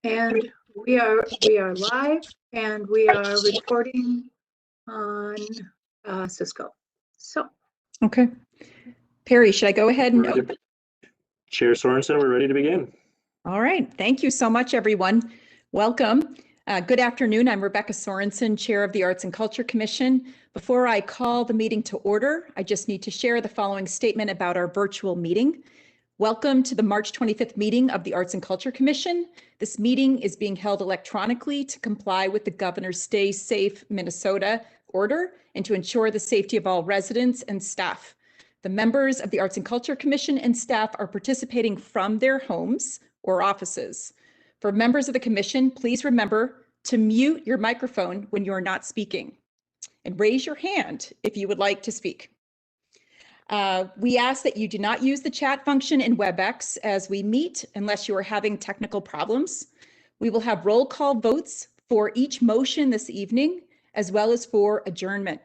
And we are live, and we are recording on Cisco. So, Okay. Perry, should I go ahead and open? Chair Sorensen, we're ready to begin. All right. Thank you so much, everyone. Welcome. Good afternoon. I'm Rebecca Sorensen, Chair of the Arts and Culture Commission. Before I call the meeting to order, I just need to share the following statement about our virtual meeting. Welcome to the March 25th meeting of the Arts and Culture Commission. This meeting is being held electronically to comply with the Governor's Stay Safe Minnesota order and to ensure the safety of all residents and staff. The members of the Arts and Culture Commission and staff are participating from their homes or offices. For members of the commission, please remember to mute your microphone when you are not speaking and raise your hand if you would like to speak. We ask that you do not use the chat function in WebEx as we meet unless you are having technical problems. We will have roll call votes for each motion this evening, as well as for adjournment.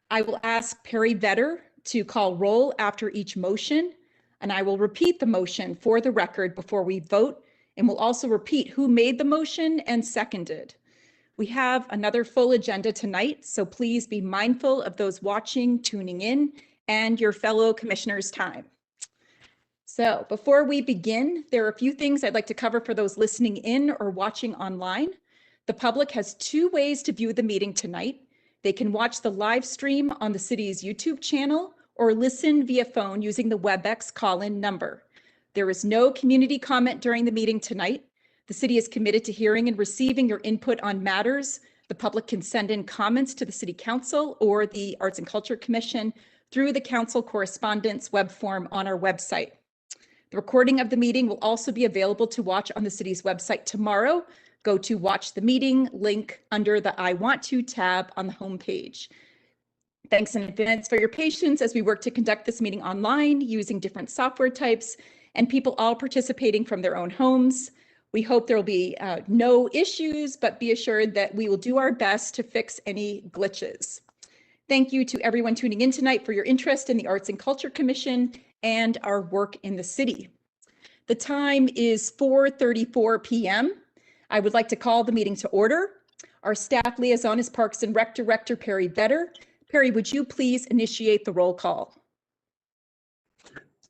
I will ask Perry Vetter to call roll after each motion, and I will repeat the motion for the record before we vote, and we'll also repeat who made the motion and seconded. We have another full agenda tonight, so please be mindful of those watching, tuning in, and your fellow commissioners' time. So before we begin, there are a few things I'd like to cover for those listening in or watching online. The public has two ways to view the meeting tonight. They can watch the live stream on the city's YouTube channel or listen via phone using the WebEx call-in number. There is no community comment during the meeting tonight. The city is committed to hearing and receiving your input on matters. The public can send in comments to the City Council or the Arts and Culture Commission through the council correspondence web form on our website. The recording of the meeting will also be available to watch on the city's website tomorrow. Go to Watch the Meeting link under the I Want To tab on the homepage. Thanks in advance for your patience as we work to conduct this meeting online using different software types and people all participating from their own homes. We hope there will be no issues, but be assured that we will do our best to fix any glitches. Thank you to everyone tuning in tonight for your interest in the Arts and Culture Commission and our work in the city. The time is 4:34 p.m. I would like to call the meeting to order. Our staff liaison is Parks and Rec Director Perry Vetter. Perry, would you please initiate the roll call?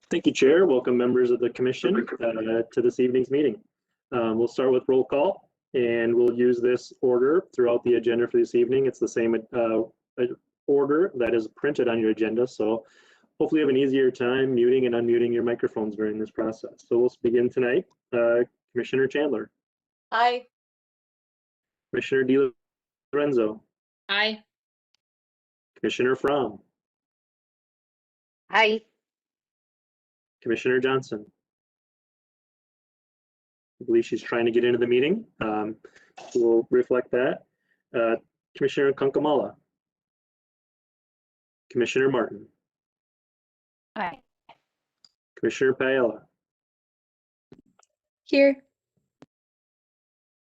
Thank you, Chair. Welcome members of the commission to this evening's meeting. We'll start with roll call, and we'll use this order throughout the agenda for this evening. It's the same order that is printed on your agenda, so hopefully you have an easier time muting and unmuting your microphones during this process. So we'll begin tonight. Commissioner Chandler. Aye. Commissioner Di Lorenzo. Aye. Commissioner Fromm. Aye. Commissioner Johnson. I believe she's trying to get into the meeting. We'll reflect that. Commissioner Kunkamala. Commissioner Martin. Aye. Commissioner Paella. Here.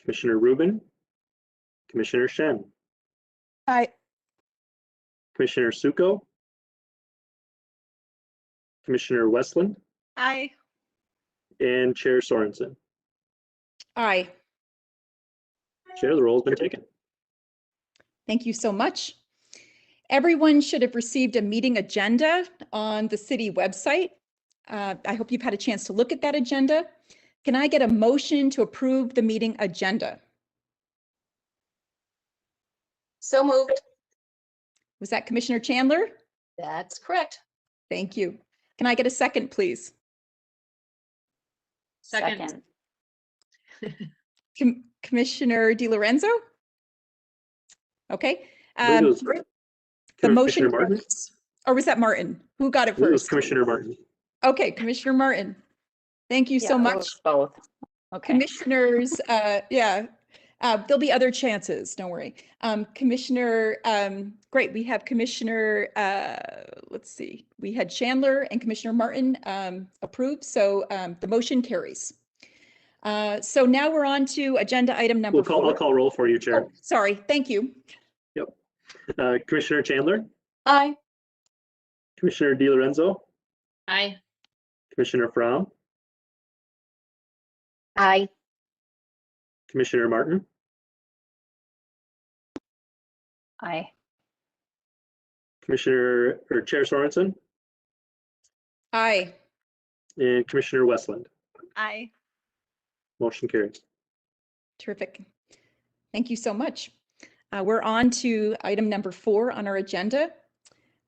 Commissioner Rubin. Commissioner Shen. Aye. Commissioner Suko. Commissioner Westland. Aye. And Chair Sorensen. Aye. Chair, the roll has been taken. Thank you so much. Everyone should have received a meeting agenda on the city website. I hope you've had a chance to look at that agenda. Can I get a motion to approve the meeting agenda? So moved. Was that Commissioner Chandler? That's correct. Thank you. Can I get a second, please? Second. Commissioner Di Lorenzo? Okay. I believe it was The motion, Commissioner Martin. or was that Martin? Who got it I believe it was first? Commissioner Martin. Okay, Commissioner Martin. Thank you so much. Both. Okay. Commissioners, there'll be other chances, don't worry. Commissioner, great, we have Commissioner, let's see, we had Chandler and Commissioner Martin approved, so the motion carries. So now we're on to agenda item number 4. I'll call roll for you, Chair. Oh, sorry, thank you. Yep. Commissioner Chandler. Aye. Commissioner Di Lorenzo. Aye. Commissioner Fromm. Aye. Commissioner Martin, Aye. Chair Sorensen, Aye. and Commissioner Westland. Aye. Motion carries. Terrific. Thank you so much. We're on to item number 4 on our agenda.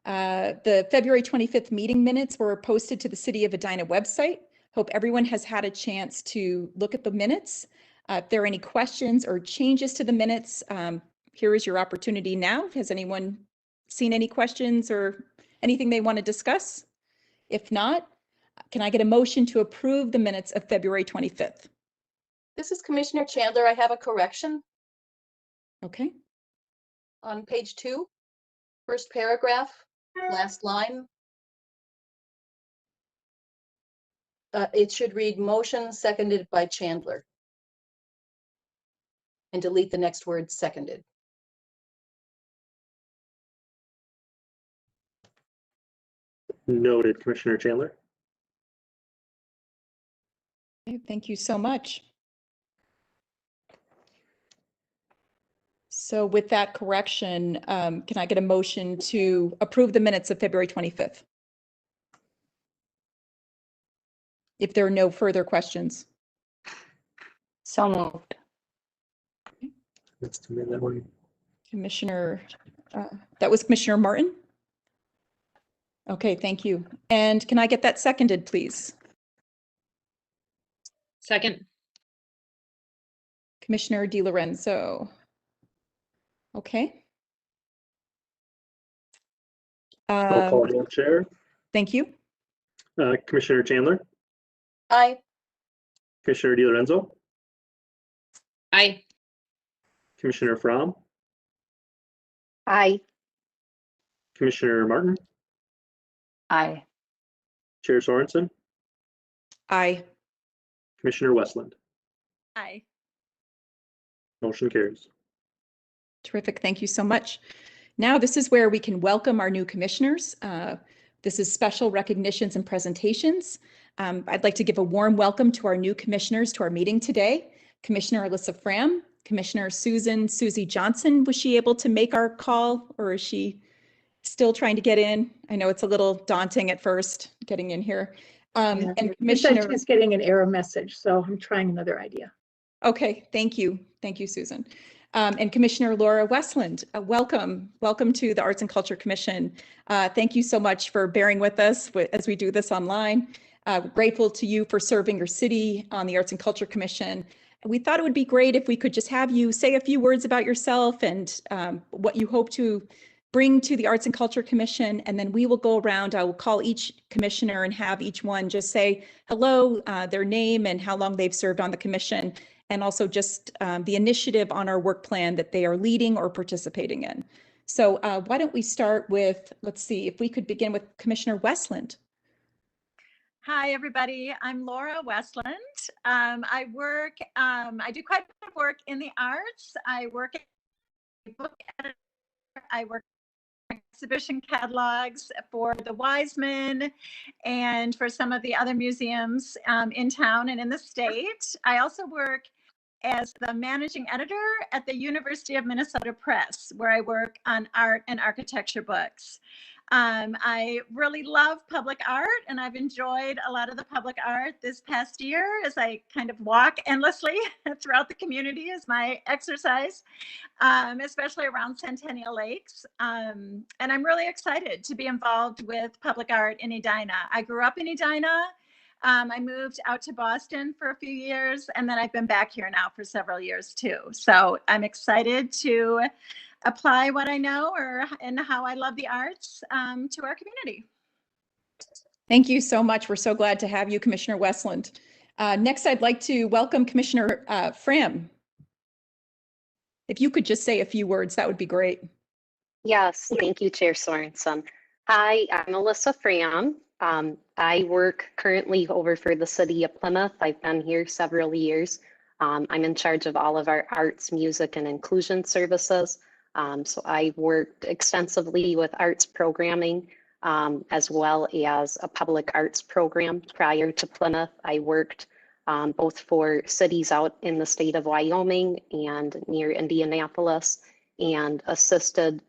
The February 25th meeting minutes were posted to the City of Edina website. Hope everyone has had a chance to look at the minutes. If there are any questions or changes to the minutes, here is your opportunity now. Has anyone seen any questions or anything they want to discuss? If not, can I get a motion to approve the minutes of February 25th? This is Commissioner Chandler. I have a correction Okay. on page 2, first paragraph, last line. It should read motion seconded by Chandler. And delete the next word seconded. Noted, Commissioner Chandler. Okay, thank you so much. So with that correction, can I get a motion to approve the minutes of February 25th? If there are no further questions. So moved. Let's do that one. Commissioner, that was Commissioner Martin? Okay, thank you. And can I get that seconded, please? Second. Commissioner DiLorenzo. Okay. Roll call vote, Chair. Thank you. Commissioner Chandler, Aye. Commissioner DiLorenzo, Aye. Commissioner Fromm, Aye. Commissioner Martin, Aye. Chair Sorensen, Aye. Commissioner Westland. Aye. Motion carries. Terrific. Thank you so much. Now, this is where we can welcome our new commissioners. This is special recognitions and presentations. I'd like to give a warm welcome to our new commissioners to our meeting today. Commissioner Alyssa Fram, Commissioner Susie Johnson. Was she able to make our call, or is she still trying to get in? I know it's a little daunting at first getting in here. And She said Commissioner, she's getting an error message, so I'm trying another idea. okay, thank you. Thank you, Susan. And Commissioner Laura Westland, welcome. Welcome to the Arts and Culture Commission. Thank you so much for bearing with us as we do this online. Grateful to you for serving your city on the Arts and Culture Commission. We thought it would be great if we could just have you say a few words about yourself and what you hope to bring to the Arts and Culture Commission, and then we will go around. I will call each commissioner and have each one just say hello, their name and how long they've served on the commission, and also just the initiative on our work plan that they are leading or participating in. So why don't we start with, let's see, if we could begin with Commissioner Westland. Hi, everybody. I'm Laura Westland. I do quite a bit of work in the arts. I work as a book editor. I work on exhibition catalogs for the Wiseman and for some of the other museums in town and in the state. I also work as the managing editor at the University of Minnesota Press, where I work on art and architecture books. I really love public art, and I've enjoyed a lot of the public art this past year as I kind of walk endlessly throughout the community as my exercise, especially around Centennial Lakes. And I'm really excited to be involved with public art in Edina. I grew up in Edina. I moved out to Boston for a few years, and then I've been back here now for several years too. So I'm excited to apply what I know and how I love the arts to our community. Thank you so much. We're so glad to have you, Commissioner Westland. Next, I'd like to welcome Commissioner Fram. If you could just say a few words, that would be great. Yes, thank you, Chair Sorensen. Hi, I'm Alyssa Fram. I work currently over for the City of Plymouth. I've been here several years. I'm in charge of all of our arts, music, and inclusion services. So I worked extensively with arts programming, as well as a public arts program. Prior to Plymouth, I worked both for cities out in the state of Wyoming and near Indianapolis, and assisted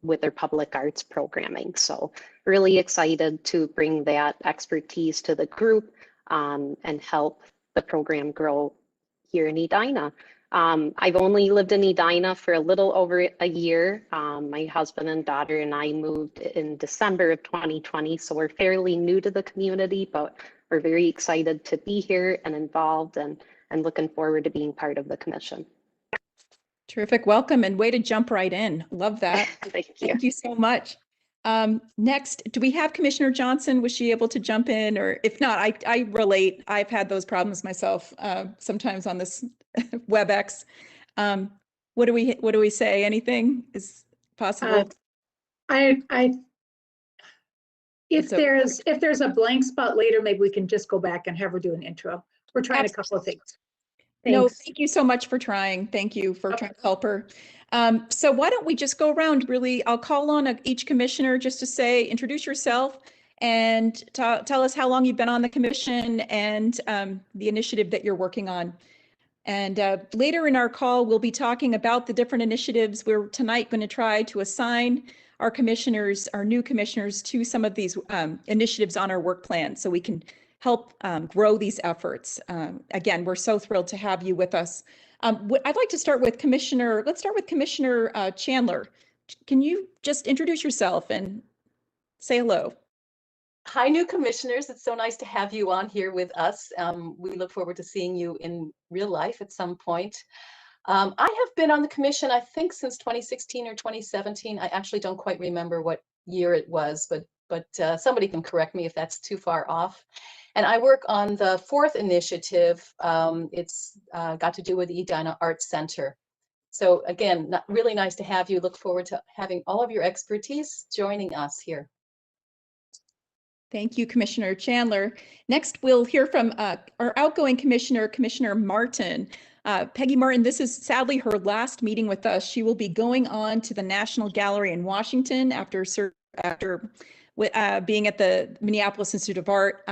with their public arts programming. So really excited to bring that expertise to the group and help the program grow here in Edina. I've only lived in Edina for a little over a year. My husband and daughter and I moved in December of 2020, so we're fairly new to the community, but we're very excited to be here and involved, and looking forward to being part of the commission. Terrific. Welcome, and way to jump right in. Love that. Thank you. Thank you so much. Next, do we have Commissioner Johnson? Was she able to jump in? Or if not, I relate. I've had those problems myself sometimes on this WebEx. What do we say? Anything is possible? If there's a blank spot later, maybe we can just go back and have her do an intro. We're trying a couple of things. No, Thanks. thank you so much for trying. Thank you for trying to help her. So why don't we just go around, really, I'll call on each commissioner just to say, introduce yourself and tell us how long you've been on the commission and the initiative that you're working on. And later in our call, we'll be talking about the different initiatives. We're tonight going to try to assign our commissioners, our new commissioners, to some of these initiatives on our work plan so we can help grow these efforts. Again, we're so thrilled to have you with us. I'd like to start with Commissioner, let's start with Commissioner Chandler. Can you just introduce yourself and say hello? Hi, new commissioners. It's so nice to have you on here with us. We look forward to seeing you in real life at some point. I have been on the commission, I think, since 2016 or 2017. I actually don't quite remember what year it was, but somebody can correct me if that's too far off. And I work on the fourth initiative. It's got to do with the Edina Arts Center. So again, really nice to have you. Look forward to having all of your expertise joining us here. Thank you, Commissioner Chandler. Next, we'll hear from our outgoing commissioner, Commissioner Martin. Peggy Martin, this is sadly her last meeting with us. She will be going on to the National Gallery in Washington after being at the Minneapolis Institute of Art.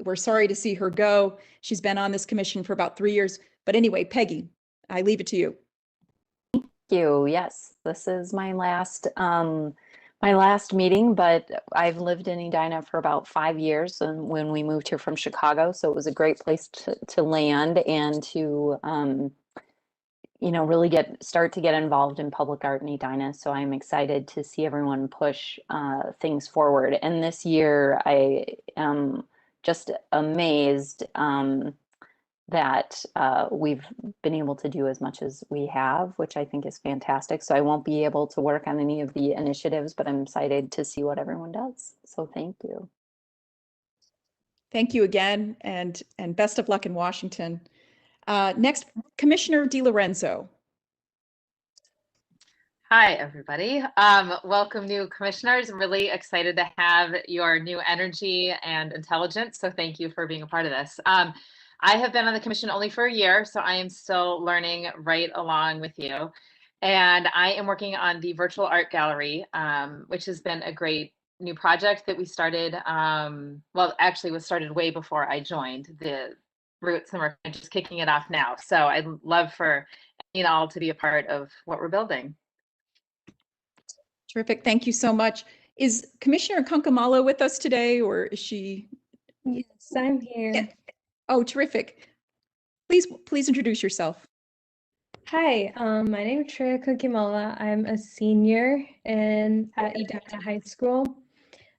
We're sorry to see her go. She's been on this commission for about 3 years. But anyway, Peggy, I leave it to you. Thank you. Yes, this is my last meeting, but I've lived in Edina for about 5 years, and when we moved here from Chicago, so it was a great place to land and to really start to get involved in public art in Edina. So I'm excited to see everyone push things forward. And this year, I am just amazed that we've been able to do as much as we have, which I think is fantastic. So I won't be able to work on any of the initiatives, but I'm excited to see what everyone does. So thank you. Thank you again, and best of luck in Washington. Next, Commissioner DiLorenzo. Hi, everybody. Welcome, new commissioners. I'm really excited to have your new energy and intelligence. So thank you for being a part of this. I have been on the commission only for a year, so I am still learning right along with you. And I am working on the virtual art gallery, which has been a great new project that we started. Well, actually was started way before I joined the roots, and we're just kicking it off now. So I'd love for you all to be a part of what we're building. Terrific. Thank you so much. Is Commissioner Kunkamala with us today, or is she? Yes, I'm here. Yeah. Oh, terrific. Please introduce yourself. Hi, my name is Treya Kukimola. I'm a senior at Edina High School,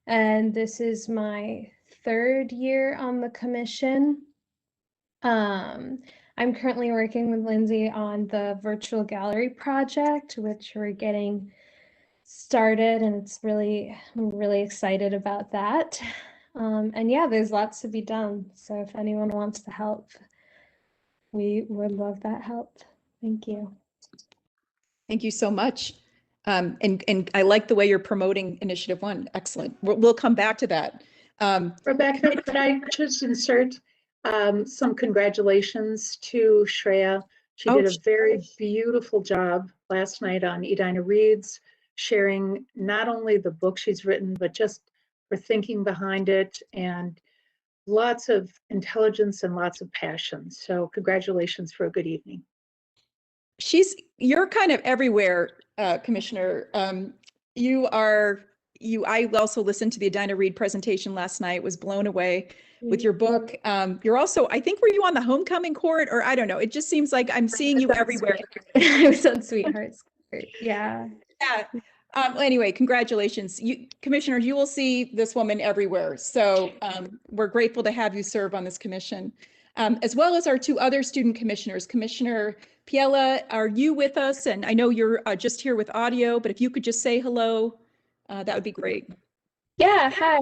and this is my 3rd year on the commission. I'm currently working with Lindsay on the virtual gallery project, which we're getting started, and I'm really excited about that. And yeah, there's lots to be done. So if anyone wants to help, we would love that help. Thank you. Thank you so much. And I like the way you're promoting Initiative 1. Excellent. We'll come back to that. Rebecca, could I just insert some congratulations to Shreya? She did a very beautiful job last night on Edina Reads, sharing not only the book she's written, but just her thinking behind it. And lots of intelligence and lots of passion. So congratulations for a good evening. You're kind of everywhere, Commissioner. I also listened to the Edina Reed presentation last night, was blown away with your book. You're also, I think, were you on the homecoming court, or I don't know. It just seems like I'm seeing you everywhere. I was on Sweethearts Court. Yeah. Yeah. Anyway, congratulations. Commissioners, you will see this woman everywhere. So we're grateful to have you serve on this commission, as well as our two other student commissioners. Commissioner Piella, are you with us? And I know you're just here with audio, but if you could just say hello, that would be great. Yeah, hi.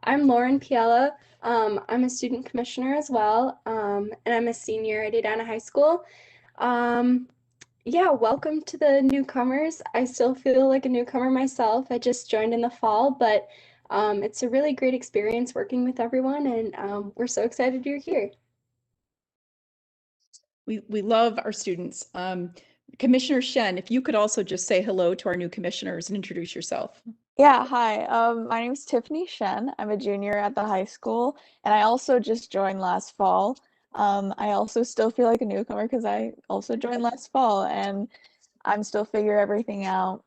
I'm Lauren Piella. I'm a student commissioner as well, and I'm a senior at Edina High School. Yeah, welcome to the newcomers. I still feel like a newcomer myself. I just joined in the fall, but it's a really great experience working with everyone, and we're so excited you're here. We love our students. Commissioner Shen, if you could also just say hello to our new commissioners and introduce yourself. Yeah, hi. My name is Tiffany Shen. I'm a junior at the high school, and I also just joined last fall. I also still feel like a newcomer because I also joined last fall, and I'm still figuring everything out.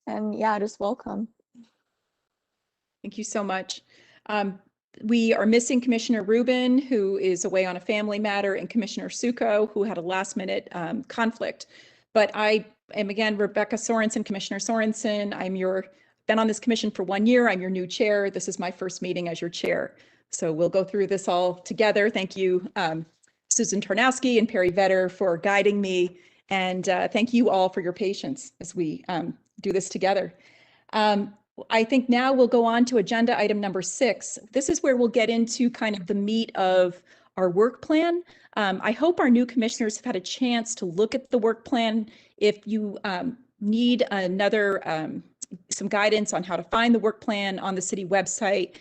And yeah, just welcome. Thank you so much. We are missing Commissioner Rubin, who is away on a family matter, and Commissioner Suko, who had a last-minute conflict. But I am, again, Rebecca Sorensen, Commissioner Sorensen. Been on this commission for 1 year. I'm your new chair. This is my first meeting as your chair. So we'll go through this all together. Thank you, Susan Tarnowski and Perry Vetter, for guiding me. And thank you all for your patience as we do this together. I think now we'll go on to agenda item number 6. This is where we'll get into kind of the meat of our work plan. I hope our new commissioners have had a chance to look at the work plan. If you need some guidance on how to find the work plan on the city website,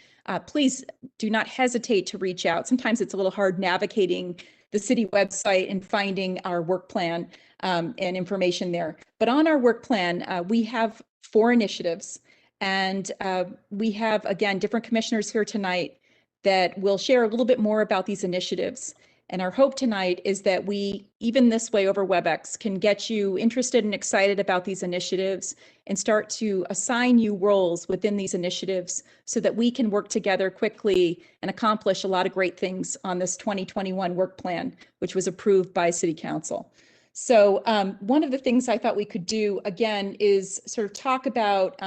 please do not hesitate to reach out. Sometimes it's a little hard navigating the city website and finding our work plan and information there. But on our work plan, we have 4 initiatives. And we have, again, different commissioners here tonight that will share a little bit more about these initiatives. And our hope tonight is that we, even this way over WebEx, can get you interested and excited about these initiatives and start to assign you roles within these initiatives so that we can work together quickly and accomplish a lot of great things on this 2021 work plan, which was approved by City Council. So one of the things I thought we could do, again, is sort of talk about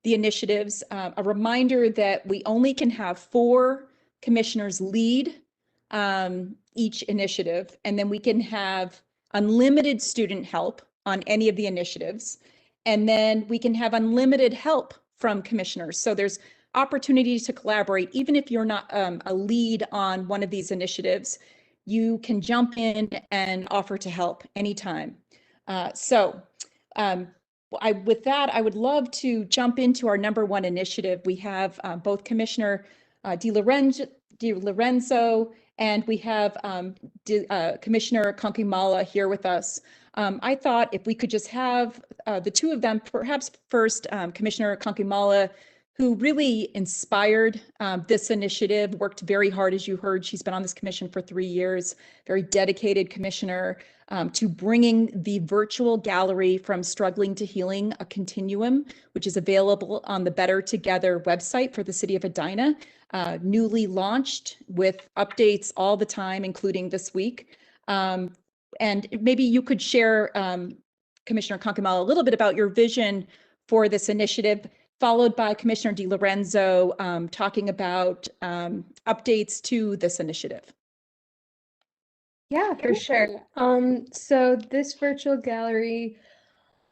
the initiatives. A reminder that we only can have 4 commissioners lead each initiative, and then we can have unlimited student help on any of the initiatives. And then we can have unlimited help from commissioners. So there's opportunities to collaborate. Even if you're not a lead on one of these initiatives, you can jump in and offer to help anytime. With that, I would love to jump into our number 1 initiative. We have both Commissioner Di Lorenzo and we have Commissioner Kankimala here with us. I thought if we could just have the 2 of them, perhaps first Commissioner Kankimala, who really inspired this initiative, worked very hard, as you heard. She's been on this commission for 3 years, very dedicated commissioner to bringing the virtual gallery from struggling to healing, a continuum, which is available on the Better Together website for the city of Edina, newly launched with updates all the time, including this week. And maybe you could share, Commissioner Kankimala, a little bit about your vision for this initiative, followed by Commissioner Di Lorenzo talking about updates to this initiative. Yeah, for sure. So this virtual gallery,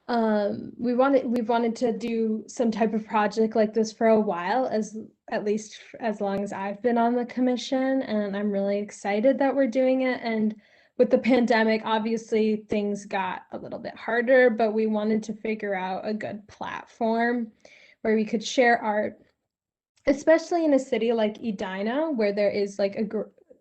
we've wanted to do some type of project like this for a while, at least as long as I've been on the commission, and I'm really excited that we're doing it. And with the pandemic, obviously things got a little bit harder, but we wanted to figure out a good platform where we could share art, especially in a city like Edina, where there is like a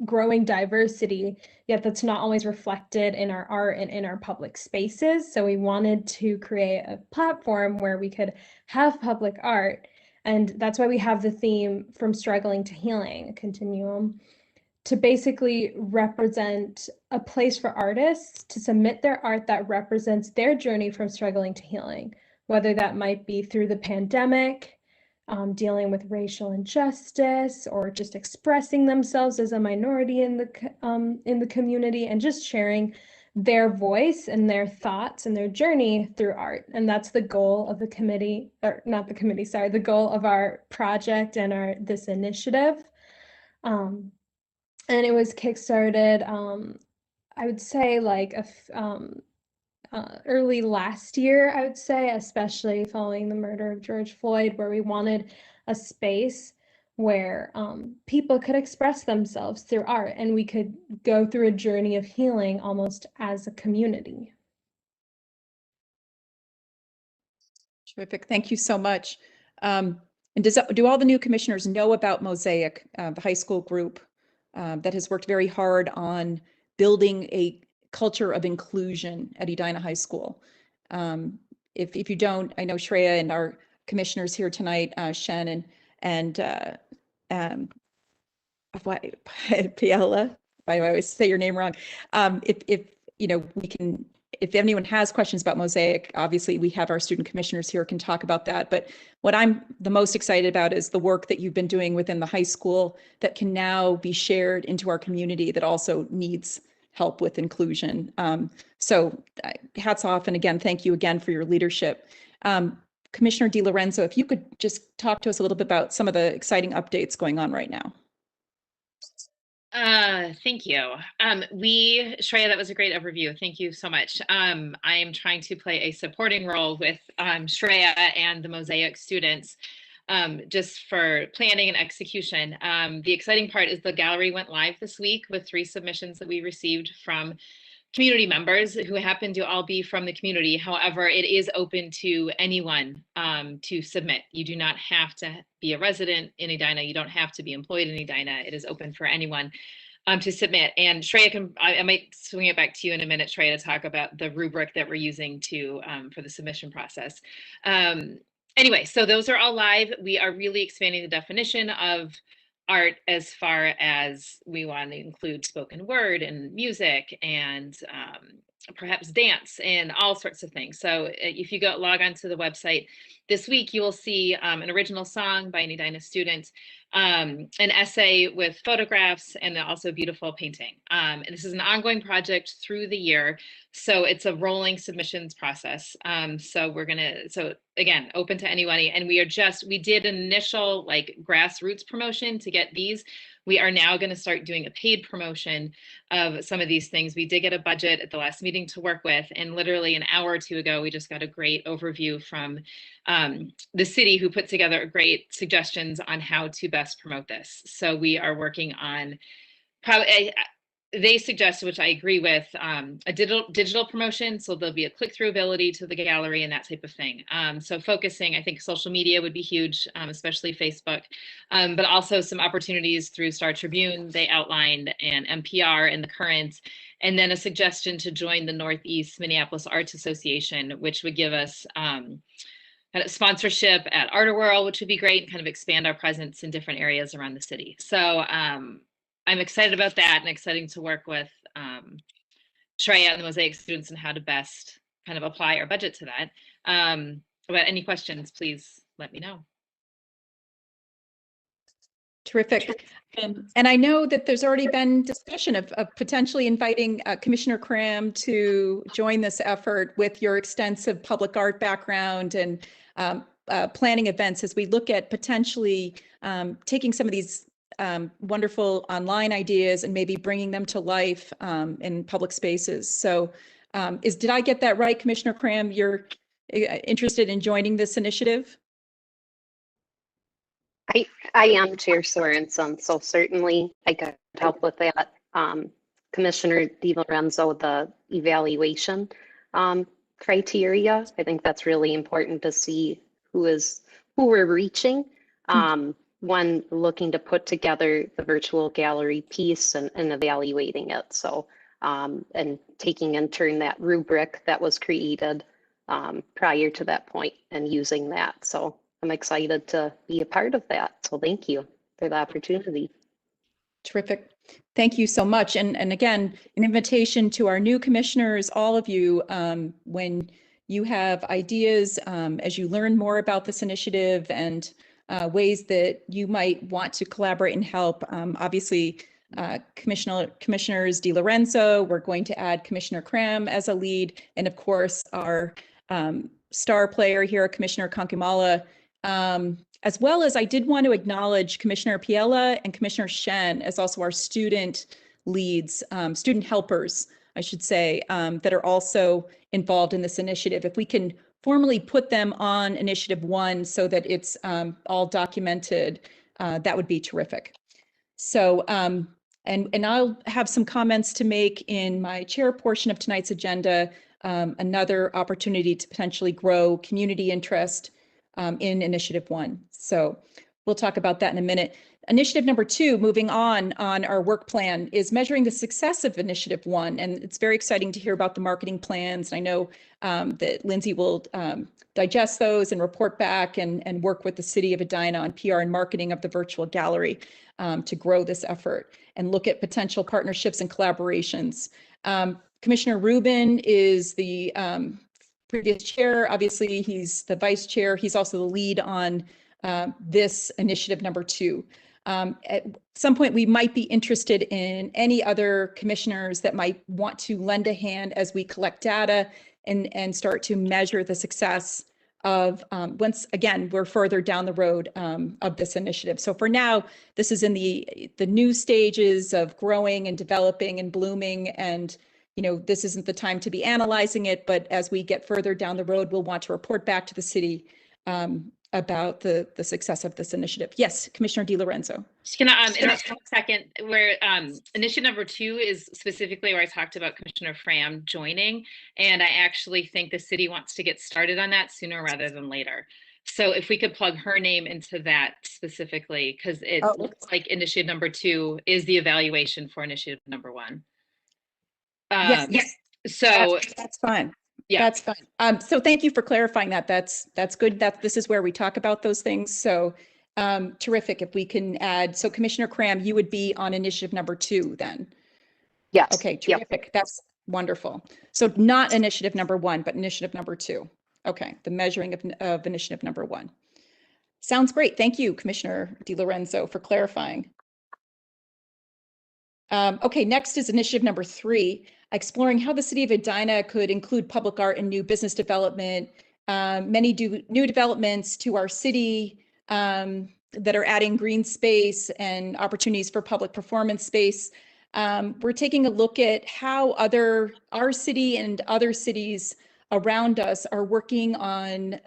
growing diversity, yet that's not always reflected in our art and in our public spaces. So we wanted to create a platform where we could have public art And that's why we have the theme From Struggling to Healing, a continuum, to basically represent a place for artists to submit their art that represents their journey from struggling to healing, whether that might be through the pandemic, dealing with racial injustice, or just expressing themselves as a minority in the community, and just sharing their voice and their thoughts and their journey through art. And that's the goal of the committee, or not the committee, sorry, the goal of our project and this initiative. And it was kickstarted, I would say like early last year, I would say, especially following the murder of George Floyd, where we wanted a space where people could express themselves through art, and we could go through a journey of healing almost as a community. Terrific. Thank you so much. And do all the new commissioners know about Mosaic, the high school group that has worked very hard on building a culture of inclusion at Edina High School? If you don't, I know Shreya and our commissioners here tonight, Shen and Piela, I always say your name wrong. If you know, we can, if anyone has questions about Mosaic, obviously we have our student commissioners here can talk about that. But what I'm the most excited about is the work that you've been doing within the high school that can now be shared into our community that also needs help with inclusion. So hats off. And again, thank you again for your leadership. Commissioner DiLorenzo, if you could just talk to us a little bit about some of the exciting updates going on right now. Thank you. Shreya, that was a great overview. Thank you so much. I am trying to play a supporting role with Shreya and the Mosaic students, just for planning and execution. The exciting part is the gallery went live this week with 3 submissions that we received from community members who happen to all be from the community. However, it is open to anyone to submit. You do not have to be a resident in Edina. You don't have to be employed in Edina. It is open for anyone to submit. And Shreya, I might swing it back to you in a minute, Shreya, to talk about the rubric that we're using for the submission process. Anyway, so those are all live. We are really expanding the definition of art as far as we want to include spoken word and music and perhaps dance and all sorts of things. So if you log onto the website this week, you will see an original song by an Edina student, an essay with photographs, and also beautiful painting. And this is an ongoing project through the year. So it's a rolling submissions process. So again, open to anybody. And we did an initial like grassroots promotion to get these. We are now going to start doing a paid promotion of some of these things. We did get a budget at the last meeting to work with, and literally an hour or 2 ago, we just got a great overview from the city, who put together great suggestions on how to best promote this. So we are working on they suggested, which I agree with, a digital promotion. So there'll be a click-through ability to the gallery and that type of thing. So focusing, I think social media would be huge, especially Facebook, but also some opportunities through Star Tribune they outlined, and NPR and the Current, and then a suggestion to join the Northeast Minneapolis Arts Association, which would give us kind of sponsorship at Art-A-Whirl, which would be great, and kind of expand our presence in different areas around the city. So I'm excited about that, and exciting to work with Shreya and the Mosaic students and how to best kind of apply our budget to that. But any questions, please let me know. Terrific. And I know that there's already been discussion of potentially inviting Commissioner Cram to join this effort with your extensive public art background and planning events as we look at potentially taking some of these wonderful online ideas and maybe bringing them to life in public spaces. So did I get that right, Commissioner Cram? You're interested in joining this initiative? I am Chair Sorensen, so certainly I could help with that. Commissioner DiLorenzo, the evaluation criteria, I think that's really important to see who we're reaching. When looking to put together the virtual gallery piece and evaluating it. So, and taking in turn that rubric that was created prior to that point and using that. So I'm excited to be a part of that. So thank you for the opportunity. Terrific. Thank you so much. And again, an invitation to our new commissioners, all of you, when you have ideas, as you learn more about this initiative and ways that you might want to collaborate and help. Obviously, Commissioners DiLorenzo, we're going to add Commissioner Cram as a lead, and of course, our star player here, Commissioner Kankimala. As well as I did want to acknowledge Commissioner Piella and Commissioner Shen as also our student leads, student helpers, I should say, that are also involved in this initiative. If we can formally put them on Initiative 1 so that it's all documented, that would be terrific. So, and I'll have some comments to make in my chair portion of tonight's agenda, another opportunity to potentially grow community interest in Initiative 1. So we'll talk about that in a minute. Initiative number 2, moving on our work plan, is measuring the success of Initiative 1. And it's very exciting to hear about the marketing plans. I know that Lindsay will digest those and report back and work with the City of Edina on PR and marketing of the virtual gallery to grow this effort and look at potential partnerships and collaborations. Commissioner Rubin is the previous chair. Obviously, he's the vice chair. He's also the lead on this initiative number 2. At some point, we might be interested in any other commissioners that might want to lend a hand as we collect data and start to measure the success of, once again, we're further down the road of this initiative. So for now, this is in the new stages of growing and developing and blooming, and this isn't the time to be analyzing it, but as we get further down the road, we'll want to report back to the city about the success of this initiative. Yes, Commissioner DiLorenzo. Just gonna interrupt for a second, where initiative number 2 is specifically where I talked about Commissioner Fram joining, and I actually think the city wants to get started on that sooner rather than later. So if we could plug her name into that specifically, because it looks like initiative number 2 is the evaluation for initiative number 1. Yes. So that's fine. Yeah, that's fine. So thank you for clarifying that. That's good. This is where we talk about those things. So terrific. If we can add, so Commissioner Cram, you would be on initiative number 2 then. Yes. Okay, terrific. Yep. That's wonderful. So not initiative number 1, but initiative number 2. Okay, the measuring of initiative number 1. Sounds great. Thank you, Commissioner DiLorenzo, for clarifying. Okay, next is initiative number 3, exploring how the City of Edina could include public art and new business development. Many new developments to our city that are adding green space and opportunities for public performance space. We're taking a look at how our city and other cities around us are working on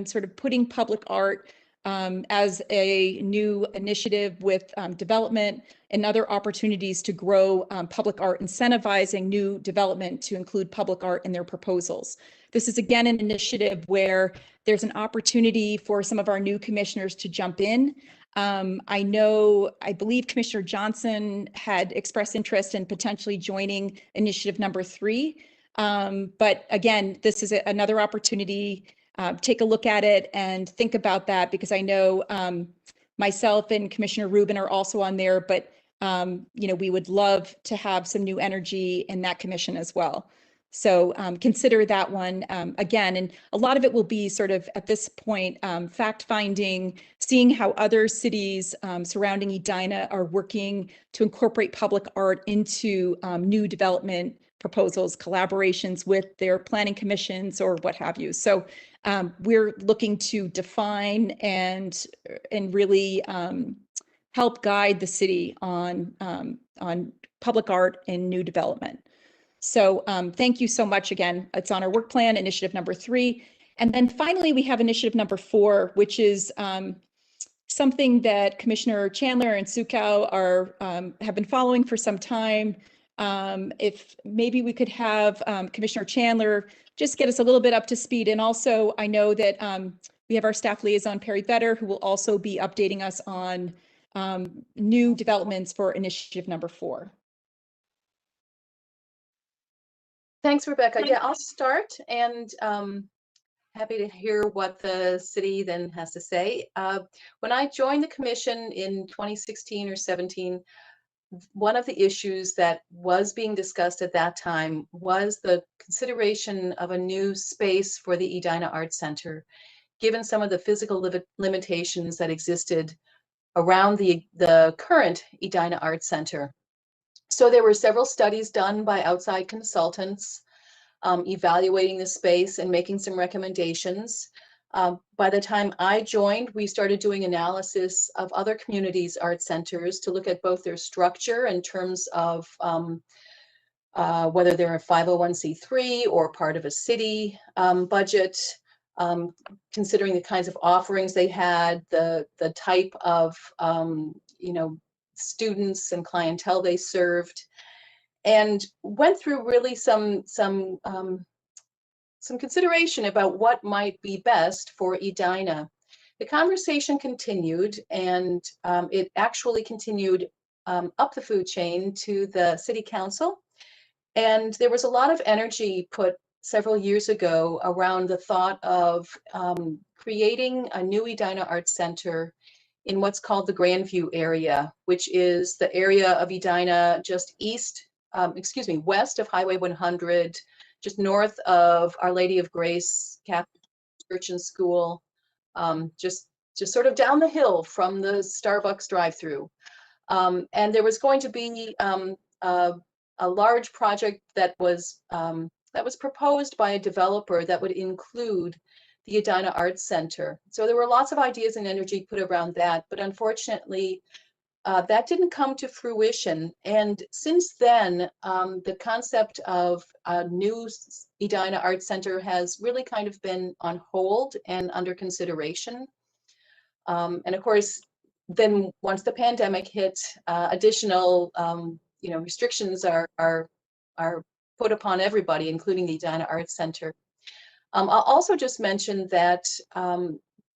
sort of putting public art as a new initiative with development and other opportunities to grow public art, incentivizing new development to include public art in their proposals. This is again an initiative where there's an opportunity for some of our new commissioners to jump in. I believe Commissioner Johnson had expressed interest in potentially joining initiative number 3. But again, this is another opportunity. Take a look at it and think about that, because I know myself and Commissioner Rubin are also on there, but we would love to have some new energy in that commission as well. So consider that one again, and a lot of it will be sort of at this point fact finding, seeing how other cities surrounding Edina are working to incorporate public art into new development proposals, collaborations with their planning commissions or what have you. So we're looking to define and really help guide the city on public art and new development. So thank you so much again. It's on our work plan, initiative number 3. And then finally, we have initiative number 4, which is something that Commissioner Chandler and Sukow have been following for some time. If maybe we could have Commissioner Chandler just get us a little bit up to speed. And also, I know that we have our staff liaison, Perry Vetter, who will also be updating us on new developments for initiative number 4. Thanks, Rebecca. Yeah, I'll start and happy to hear what the city then has to say. When I joined the commission in 2016 or 17, one of the issues that was being discussed at that time was the consideration of a new space for the Edina Arts Center, given some of the physical limitations that existed around the current Edina Arts Center. So there were several studies done by outside consultants evaluating the space and making some recommendations. By the time I joined, we started doing analysis of other communities' art centers to look at both their structure in terms of whether they're a 501c3 or part of a city budget, considering the kinds of offerings they had, the type of students and clientele they served, and went through really some consideration about what might be best for Edina. The conversation continued, and it actually continued up the food chain to the city council. And there was a lot of energy put several years ago around the thought of creating a new Edina Arts Center in what's called the Grandview area, which is the area of Edina just west of Highway 100, just north of Our Lady of Grace Catholic Church and School, just sort of down the hill from the Starbucks drive-through. And there was going to be a large project that was proposed by a developer that would include the Edina Arts Center. So there were lots of ideas and energy put around that, but unfortunately, that didn't come to fruition. And since then, the concept of a new Edina Arts Center has really kind of been on hold and under consideration. And of course, then once the pandemic hit, additional restrictions are put upon everybody, including the Edina Arts Center. I'll also just mention that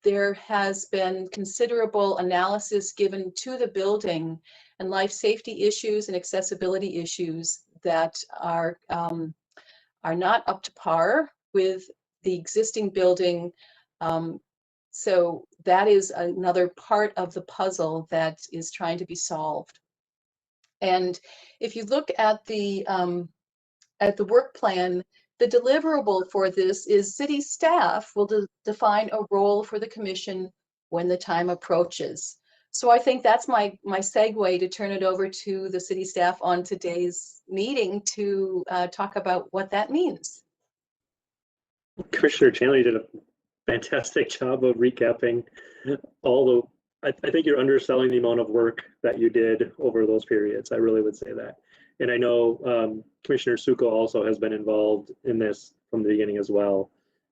there has been considerable analysis given to the building and life safety issues and accessibility issues that are not up to par with the existing building. So that is another part of the puzzle that is trying to be solved. And if you look at the work plan, the deliverable for this is city staff will define a role for the commission when the time approaches. So I think that's my segue to turn it over to the city staff on today's meeting to talk about what that means. Commissioner Chandler, you did a fantastic job of recapping all the, I think you're underselling the amount of work that you did over those periods. I really would say that. And I know Commissioner Suko also has been involved in this from the beginning as well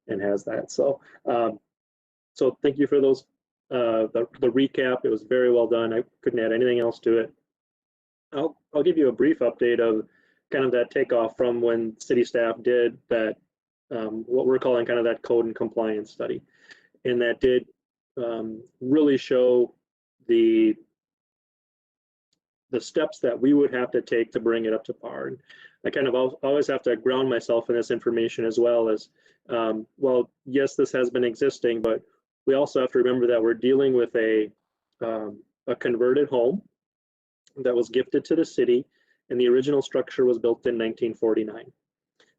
and has that. So so thank you for those, the recap. It was very well done. I couldn't add anything else to it. I'll give you a brief update of kind of that takeoff from when city staff did that, what we're calling kind of that code and compliance study. And that did really show the steps that we would have to take to bring it up to par. And I kind of always have to ground myself in this information as well as, well, yes, this has been existing, but we also have to remember that we're dealing with a converted home that was gifted to the city, and the original structure was built in 1949.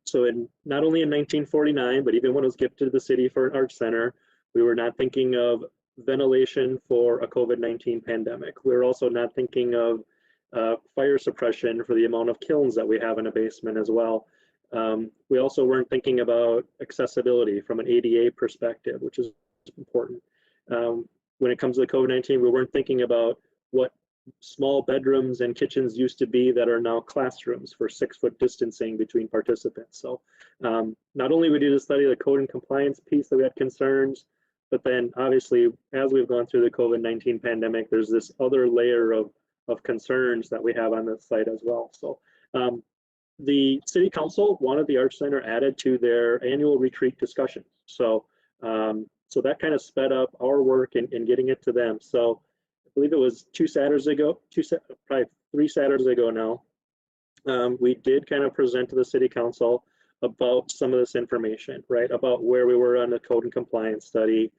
So not only in 1949, but even when it was gifted to the city for an arts center, we were not thinking of ventilation for a COVID-19 pandemic. We were also not thinking of fire suppression for the amount of kilns that we have in a basement as well. We also weren't thinking about accessibility from an ADA perspective, which is important. When it comes to the COVID-19, we weren't thinking about what small bedrooms and kitchens used to be that are now classrooms for 6-foot distancing between participants. So not only we did a study of the code and compliance piece that we had concerns, but then obviously as we've gone through the COVID-19 pandemic, there's this other layer of concerns that we have on this site as well. So the city council wanted the Arts Center added to their annual retreat discussions. So so that kind of sped up our work in getting it to them. So I believe it was probably 3 Saturdays ago now, we did kind of present to the city council about some of this information, right? About where we were on the code and compliance study,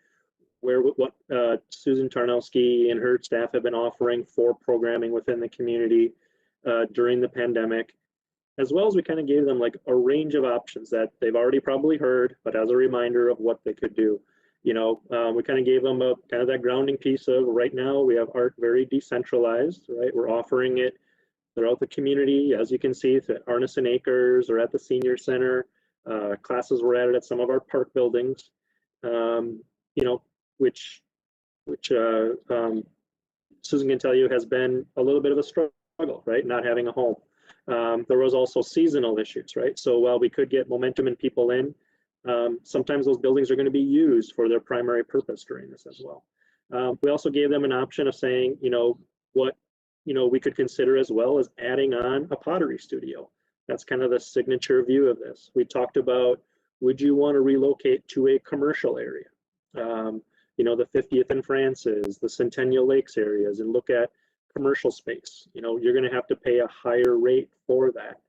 what Susan Tarnowski and her staff have been offering for programming within the community during the pandemic, as well as we kind of gave them like a range of options that they've already probably heard, but as a reminder of what they could do. You know, we kind of gave them a kind of that grounding piece of right now we have art very decentralized, right? We're offering it throughout the community, as you can see, at Arneson Acres or at the Senior Center. Classes were added at some of our park buildings, you know, which Susan can tell you has been a little bit of a struggle, right? Not having a home. There was also seasonal issues, right? So while we could get momentum and people in, sometimes those buildings are going to be used for their primary purpose during this as well. We also gave them an option of saying, you know, what, you know, we could consider as well as adding on a pottery studio. That's kind of the signature view of this. We talked about, would you want to relocate to a commercial area? You know, the 50th and Francis, the Centennial Lakes areas, and look at commercial space. You know, you're going to have to pay a higher rate for that.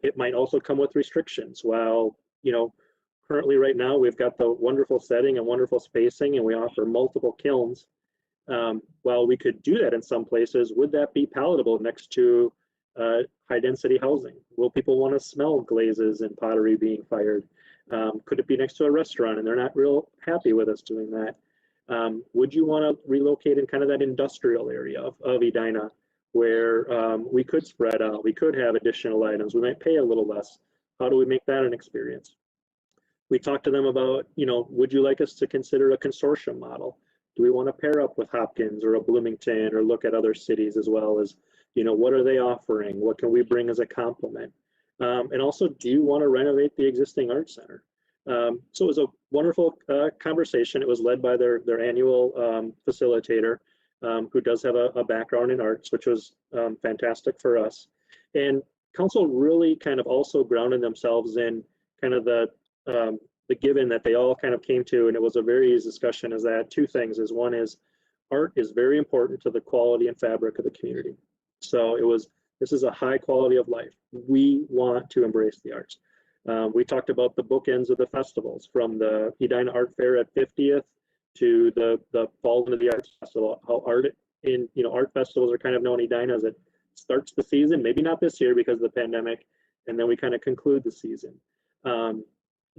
It might also come with restrictions. While, you know, currently right now we've got the wonderful setting and wonderful spacing, and we offer multiple kilns. While we could do that in some places, would that be palatable next to high density housing? Will people want to smell glazes and pottery being fired? Could it be next to a restaurant and they're not real happy with us doing that? Would you want to relocate in kind of that industrial area of Edina where we could spread out, we could have additional items, we might pay a little less? How do we make that an experience? We talked to them about, you know, would you like us to consider a consortium model? Do we want to pair up with Hopkins or a Bloomington or look at other cities as well as, you know, what are they offering? What can we bring as a complement? And also, do you want to renovate the existing art center? So it was a wonderful conversation. It was led by their annual facilitator, who does have a background in arts, which was fantastic for us. And council really kind of also grounded themselves in kind of the given that they all kind of came to, and it was a very easy discussion, is that two things. Is one is art is very important to the quality and fabric of the community. So it was, this is a high quality of life. We want to embrace the arts. We talked about the bookends of the festivals, from the Edina Art Fair at 50th to the Fall into the Arts Festival. How art in, you know, art festivals are kind of known in Edina as it starts the season, maybe not this year because of the pandemic, and then we kind of conclude the season. A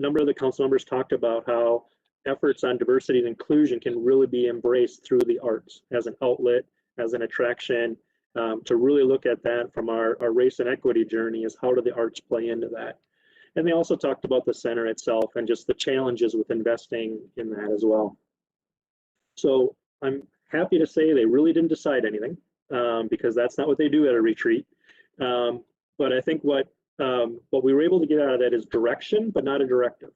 number of the council members talked about how efforts on diversity and inclusion can really be embraced through the arts as an outlet, as an attraction, to really look at that from our race and equity journey, is how do the arts play into that? And they also talked about the center itself and just the challenges with investing in that as well. So I'm happy to say they really didn't decide anything, because that's not what they do at a retreat. But I think what we were able to get out of that is direction, but not a directive,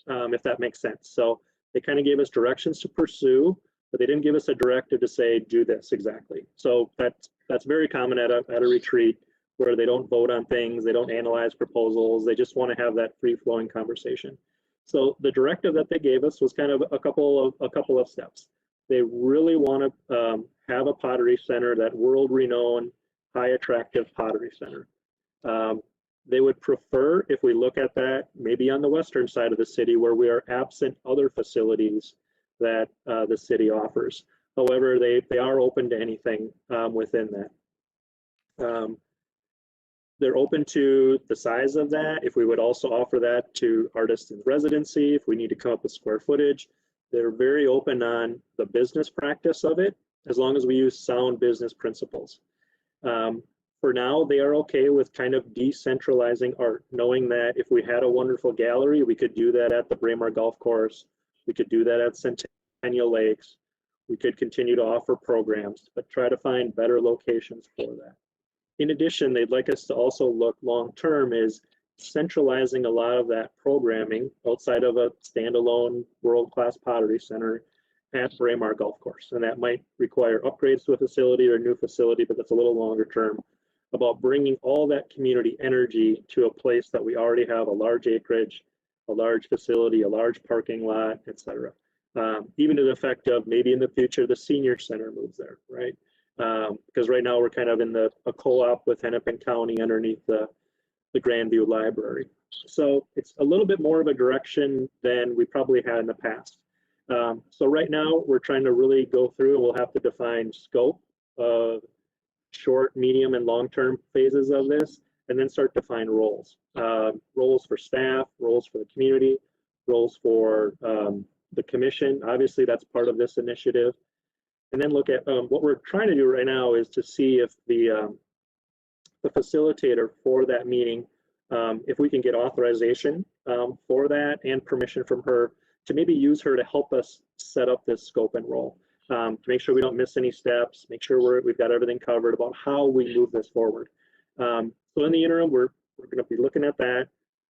if that makes sense. So they kind of gave us directions to pursue, but they didn't give us a directive to say, do this exactly. So that's very common at a retreat, where they don't vote on things, they don't analyze proposals, they just want to have that free-flowing conversation. So the directive that they gave us was kind of a couple of steps. They really want to have a pottery center, that world-renowned, high attractive pottery center. They would prefer, if we look at that, maybe on the western side of the city where we are absent other facilities that the city offers. However, they are open to anything within that. They're open to the size of that. If we would also offer that to artists in residency, if we need to come up with square footage, they're very open on the business practice of it, as long as we use sound business principles. For now, they are okay with kind of decentralizing art, knowing that if we had a wonderful gallery, we could do that at the Braemar Golf Course, we could do that at Centennial Lakes, we could continue to offer programs, but try to find better locations for that. In addition, they'd like us to also look long-term is centralizing a lot of that programming outside of a standalone world-class pottery center at Braemar Golf Course. And that might require upgrades to a facility or a new facility, but that's a little longer term, about bringing all that community energy to a place that we already have a large acreage, a large facility, a large parking lot, et cetera. Even to the effect of maybe in the future, the senior center moves there, right? Because right now we're kind of in a co-op with Hennepin County underneath the the Grandview Library. So it's a little bit more of a direction than we probably had in the past. So right now we're trying to really go through, and we'll have to define scope of short, medium, and long-term phases of this, and then start to define roles. Roles for staff, roles for the community, roles for the commission. Obviously, that's part of this initiative. And then look at what we're trying to do right now is to see if the facilitator for that meeting, if we can get authorization for that and permission from her to maybe use her to help us set up this scope and role, to make sure we don't miss any steps, make sure we've got everything covered about how we move this forward. So in the interim, we're going to be looking at that.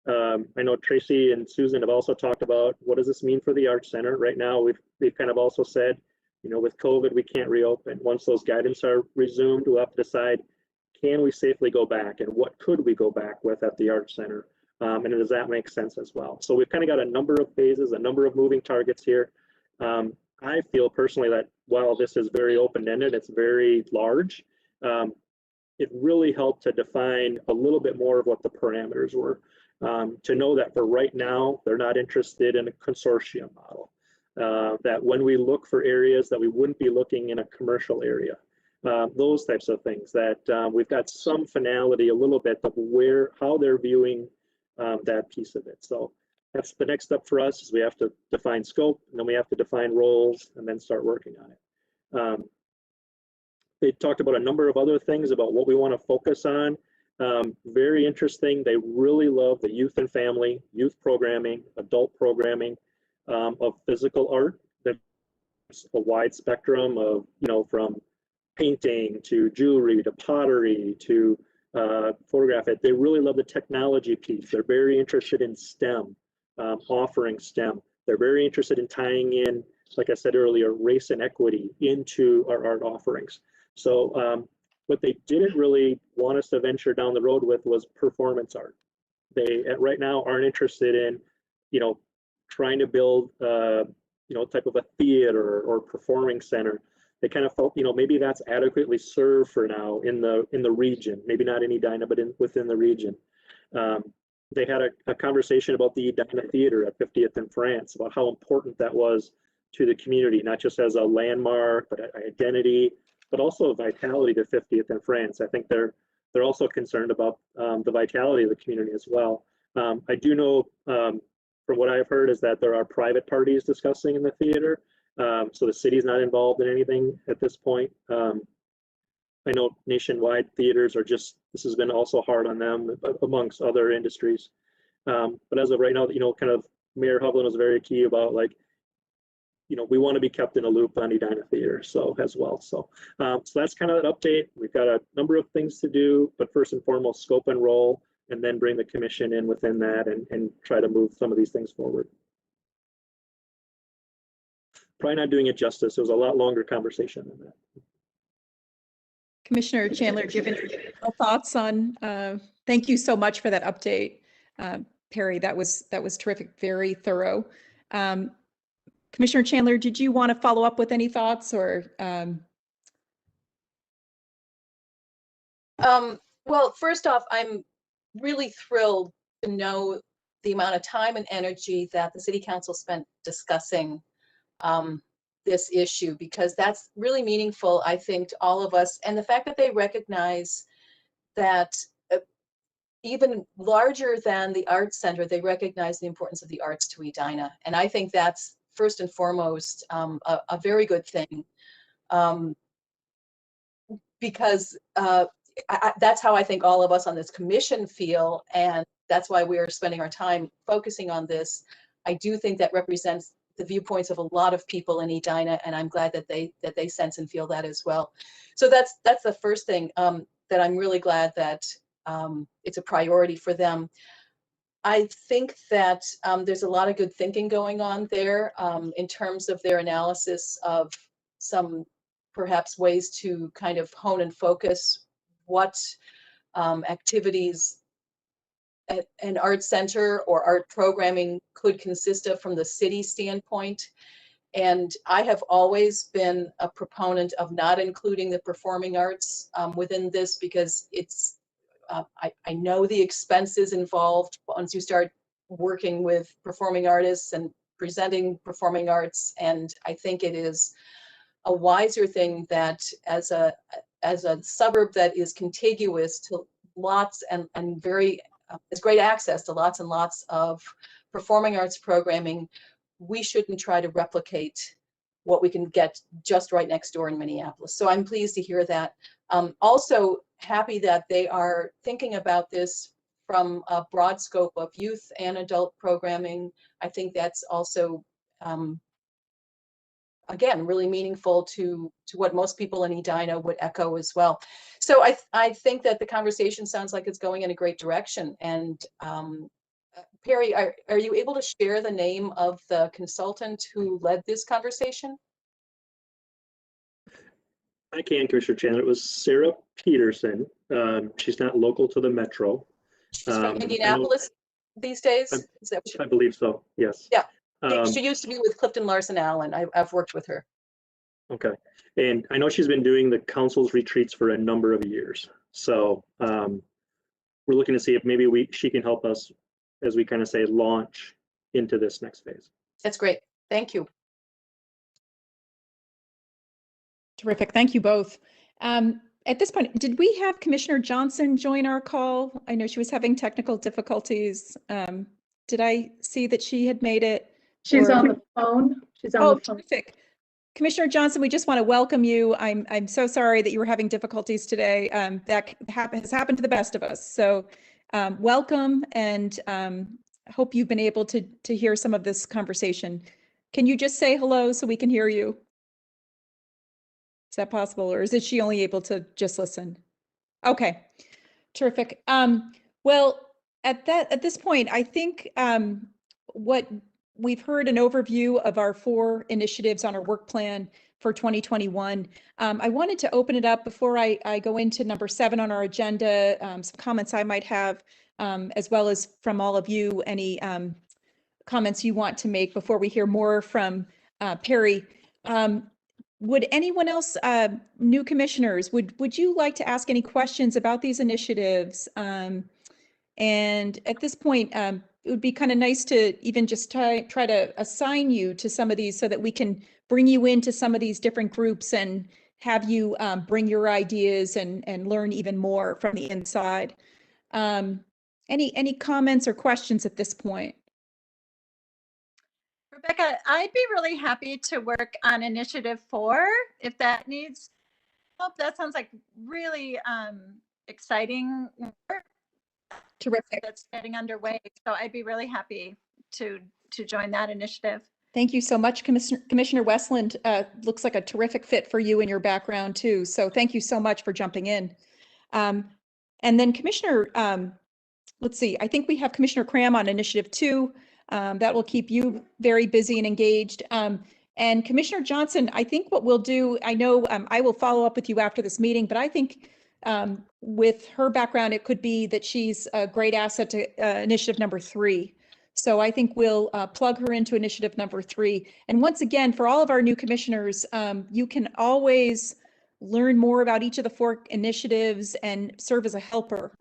I know Tracy and Susan have also talked about what does this mean for the Arts Center. Right now, we've kind of also said, you know, with COVID, we can't reopen. Once those guidance are resumed, we'll have to decide, can we safely go back, and what could we go back with at the Arts Center? And does that make sense as well? So we've kind of got a number of phases, a number of moving targets here. I feel personally that while this is very open-ended, it's very large, it really helped to define a little bit more of what the parameters were. To know that for right now, they're not interested in a consortium model. That when we look for areas that we wouldn't be looking in a commercial area, those types of things, that we've got some finality a little bit of how they're viewing that piece of it. So that's the next step for us, is we have to define scope, and then we have to define roles, and then start working on it. They talked about a number of other things about what we want to focus on. Very interesting. They really love the youth and family, youth programming, adult programming of physical art. There's a wide spectrum of, you know, from painting to jewelry to pottery to photograph it. They really love the technology piece. They're very interested in STEM, offering STEM. They're very interested in tying in, like I said earlier, race and equity into our art offerings. So what they didn't really want us to venture down the road with was performance art. They right now aren't interested in, you know, trying to build, you know, type of a theater or performing center. They kind of felt, you know, maybe that's adequately served for now in the region, maybe not in Edina, but within the region. They had a conversation about the Edina Theater at 50th and France, about how important that was to the community, not just as a landmark, but identity, but also vitality to 50th and France. I think they're also concerned about the vitality of the community as well. I do know, from what I've heard, is that there are private parties discussing in the theater. So the city's not involved in anything at this point. I know nationwide theaters are just, this has been also hard on them amongst other industries. But as of right now, you know, kind of Mayor Hovland was very key about, like, you know, we want to be kept in a loop on Edina Theater, so as well. So, so that's kind of an update. We've got a number of things to do, but first and foremost, scope and role, and then bring the commission in within that and try to move some of these things forward. Probably not doing it justice. It was a lot longer conversation than that. Commissioner Chandler, do you have any thoughts on, thank you so much for that update, Perry. That was terrific, very thorough. Commissioner Chandler, did you want to follow up with any thoughts, or? Well, first off, I'm really thrilled to know the amount of time and energy that the City Council spent discussing this issue, because that's really meaningful, I think, to all of us. And the fact that they recognize that even larger than the Arts Center, they recognize the importance of the arts to Edina. And I think that's first and foremost a very good thing, because that's how I think all of us on this commission feel, and that's why we are spending our time focusing on this. I do think that represents the viewpoints of a lot of people in Edina, and I'm glad that they sense and feel that as well. So that's the first thing, that I'm really glad that it's a priority for them. I think that there's a lot of good thinking going on there in terms of their analysis of some perhaps ways to kind of hone and focus what activities an art center or art programming could consist of from the city standpoint. And I have always been a proponent of not including the performing arts within this, because it's I know the expenses involved once you start working with performing artists and presenting performing arts. And I think it is a wiser thing that as a suburb that is contiguous to lots and very, has great access to lots and lots of performing arts programming, we shouldn't try to replicate what we can get just right next door in Minneapolis. So I'm pleased to hear that. Also happy that they are thinking about this from a broad scope of youth and adult programming. I think that's also, again, really meaningful to what most people in Edina would echo as well. So I think that the conversation sounds like it's going in a great direction. And Perry, are you able to share the name of the consultant who led this conversation? I can, Commissioner Chandler. It was Sarah Peterson. She's not local to the metro. She's from Indianapolis these days? Is that I believe so, yes. Yeah, she used to be with Clifton Larson Allen. I've worked with her. Okay, and I know she's been doing the council's retreats for a number of years. So we're looking to see if maybe she can help us, as we kind of say, launch into this next phase. That's great. Thank you. Terrific. Thank you both. At this point, did we have Commissioner Johnson join our call? I know she was having technical difficulties. Did I see that she had made it? She's on the phone. She's on the phone. Terrific. Commissioner Johnson, we just want to welcome you. I'm so sorry that you were having difficulties today. That has happened to the best of us. So welcome, and hope you've been able to hear some of this conversation. Can you just say hello so we can hear you? Is that possible, or is she only able to just listen? Okay, terrific. Well, at this point, I think what we've heard an overview of our 4 initiatives on our work plan for 2021. I wanted to open it up before I go into number 7 on our agenda, some comments I might have, as well as from all of you, any comments you want to make before we hear more from Perry. Would anyone else, new commissioners, would you like to ask any questions about these initiatives? And at this point, it would be kind of nice to even just try to assign you to some of these so that we can bring you into some of these different groups and have you bring your ideas and learn even more from the inside. Any comments or questions at this point? Rebecca, I'd be really happy to work on Initiative 4 if that needs help. That sounds like really exciting work. Terrific. That's getting underway. So I'd be really happy to join that initiative. Thank you so much, Commissioner Westland. Looks like a terrific fit for you and your background too. So thank you so much for jumping in. And then Commissioner, let's see, I think we have Commissioner Cram on Initiative 2. That will keep you very busy and engaged. And Commissioner Johnson, I think what we'll do, I know I will follow up with you after this meeting, but I think with her background, it could be that she's a great asset to initiative number 3. So I think we'll plug her into initiative number 3. And once again, for all of our new commissioners, you can always learn more about each of the 4 initiatives and serve as a helper.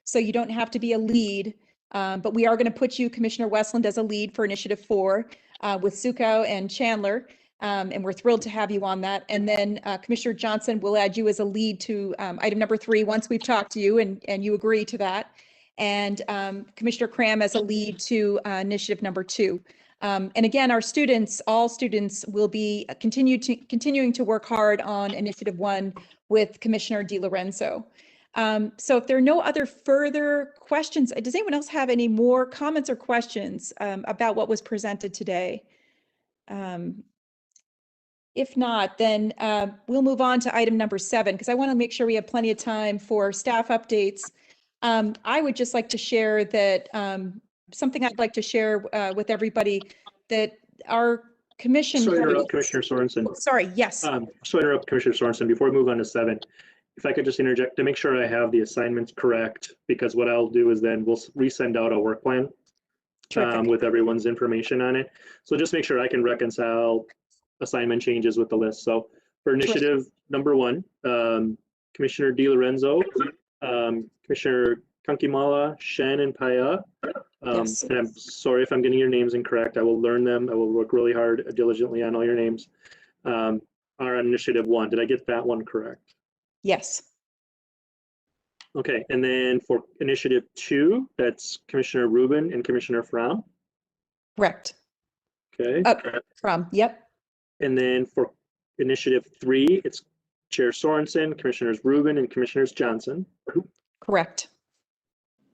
So you don't have to be a lead. But we are going to put you, Commissioner Westland, as a lead for Initiative 4 with Suko and Chandler, and we're thrilled to have you on that. And then Commissioner Johnson will add you as a lead to item number 3 once we've talked to you and you agree to that. And Commissioner Cram as a lead to Initiative number 2. And again, our students, all students, will be continuing to work hard on Initiative 1 with Commissioner DiLorenzo. So if there are no other further questions, does anyone else have any more comments or questions about what was presented today? If not, then we'll move on to item number 7, because I want to make sure we have plenty of time for staff updates. I would just like to share that something I'd like to share with everybody, that our commission. Sorry to interrupt, Commissioner Sorensen. Oh, sorry, yes. Sorry to interrupt, Commissioner Sorensen. Before we move on to 7, if I could just interject to make sure I have the assignments correct, because what I'll do is then we'll resend out a work plan with everyone's information on it. So just make sure I can reconcile assignment changes with the list. So for initiative number 1, Commissioner DiLorenzo Commissioner Kankimala, Shen, and Paya. Yes. And I'm sorry if I'm getting your names incorrect. I will learn them. I will work really hard, diligently on all your names. Are on initiative 1. Did I get that one correct? Yes. Okay, and then for initiative 2, that's Commissioner Rubin and Commissioner Fromm. Correct. Okay. From, yep. And then for initiative 3, it's Chair Sorensen, Commissioners Rubin, and Commissioners Johnson. Correct.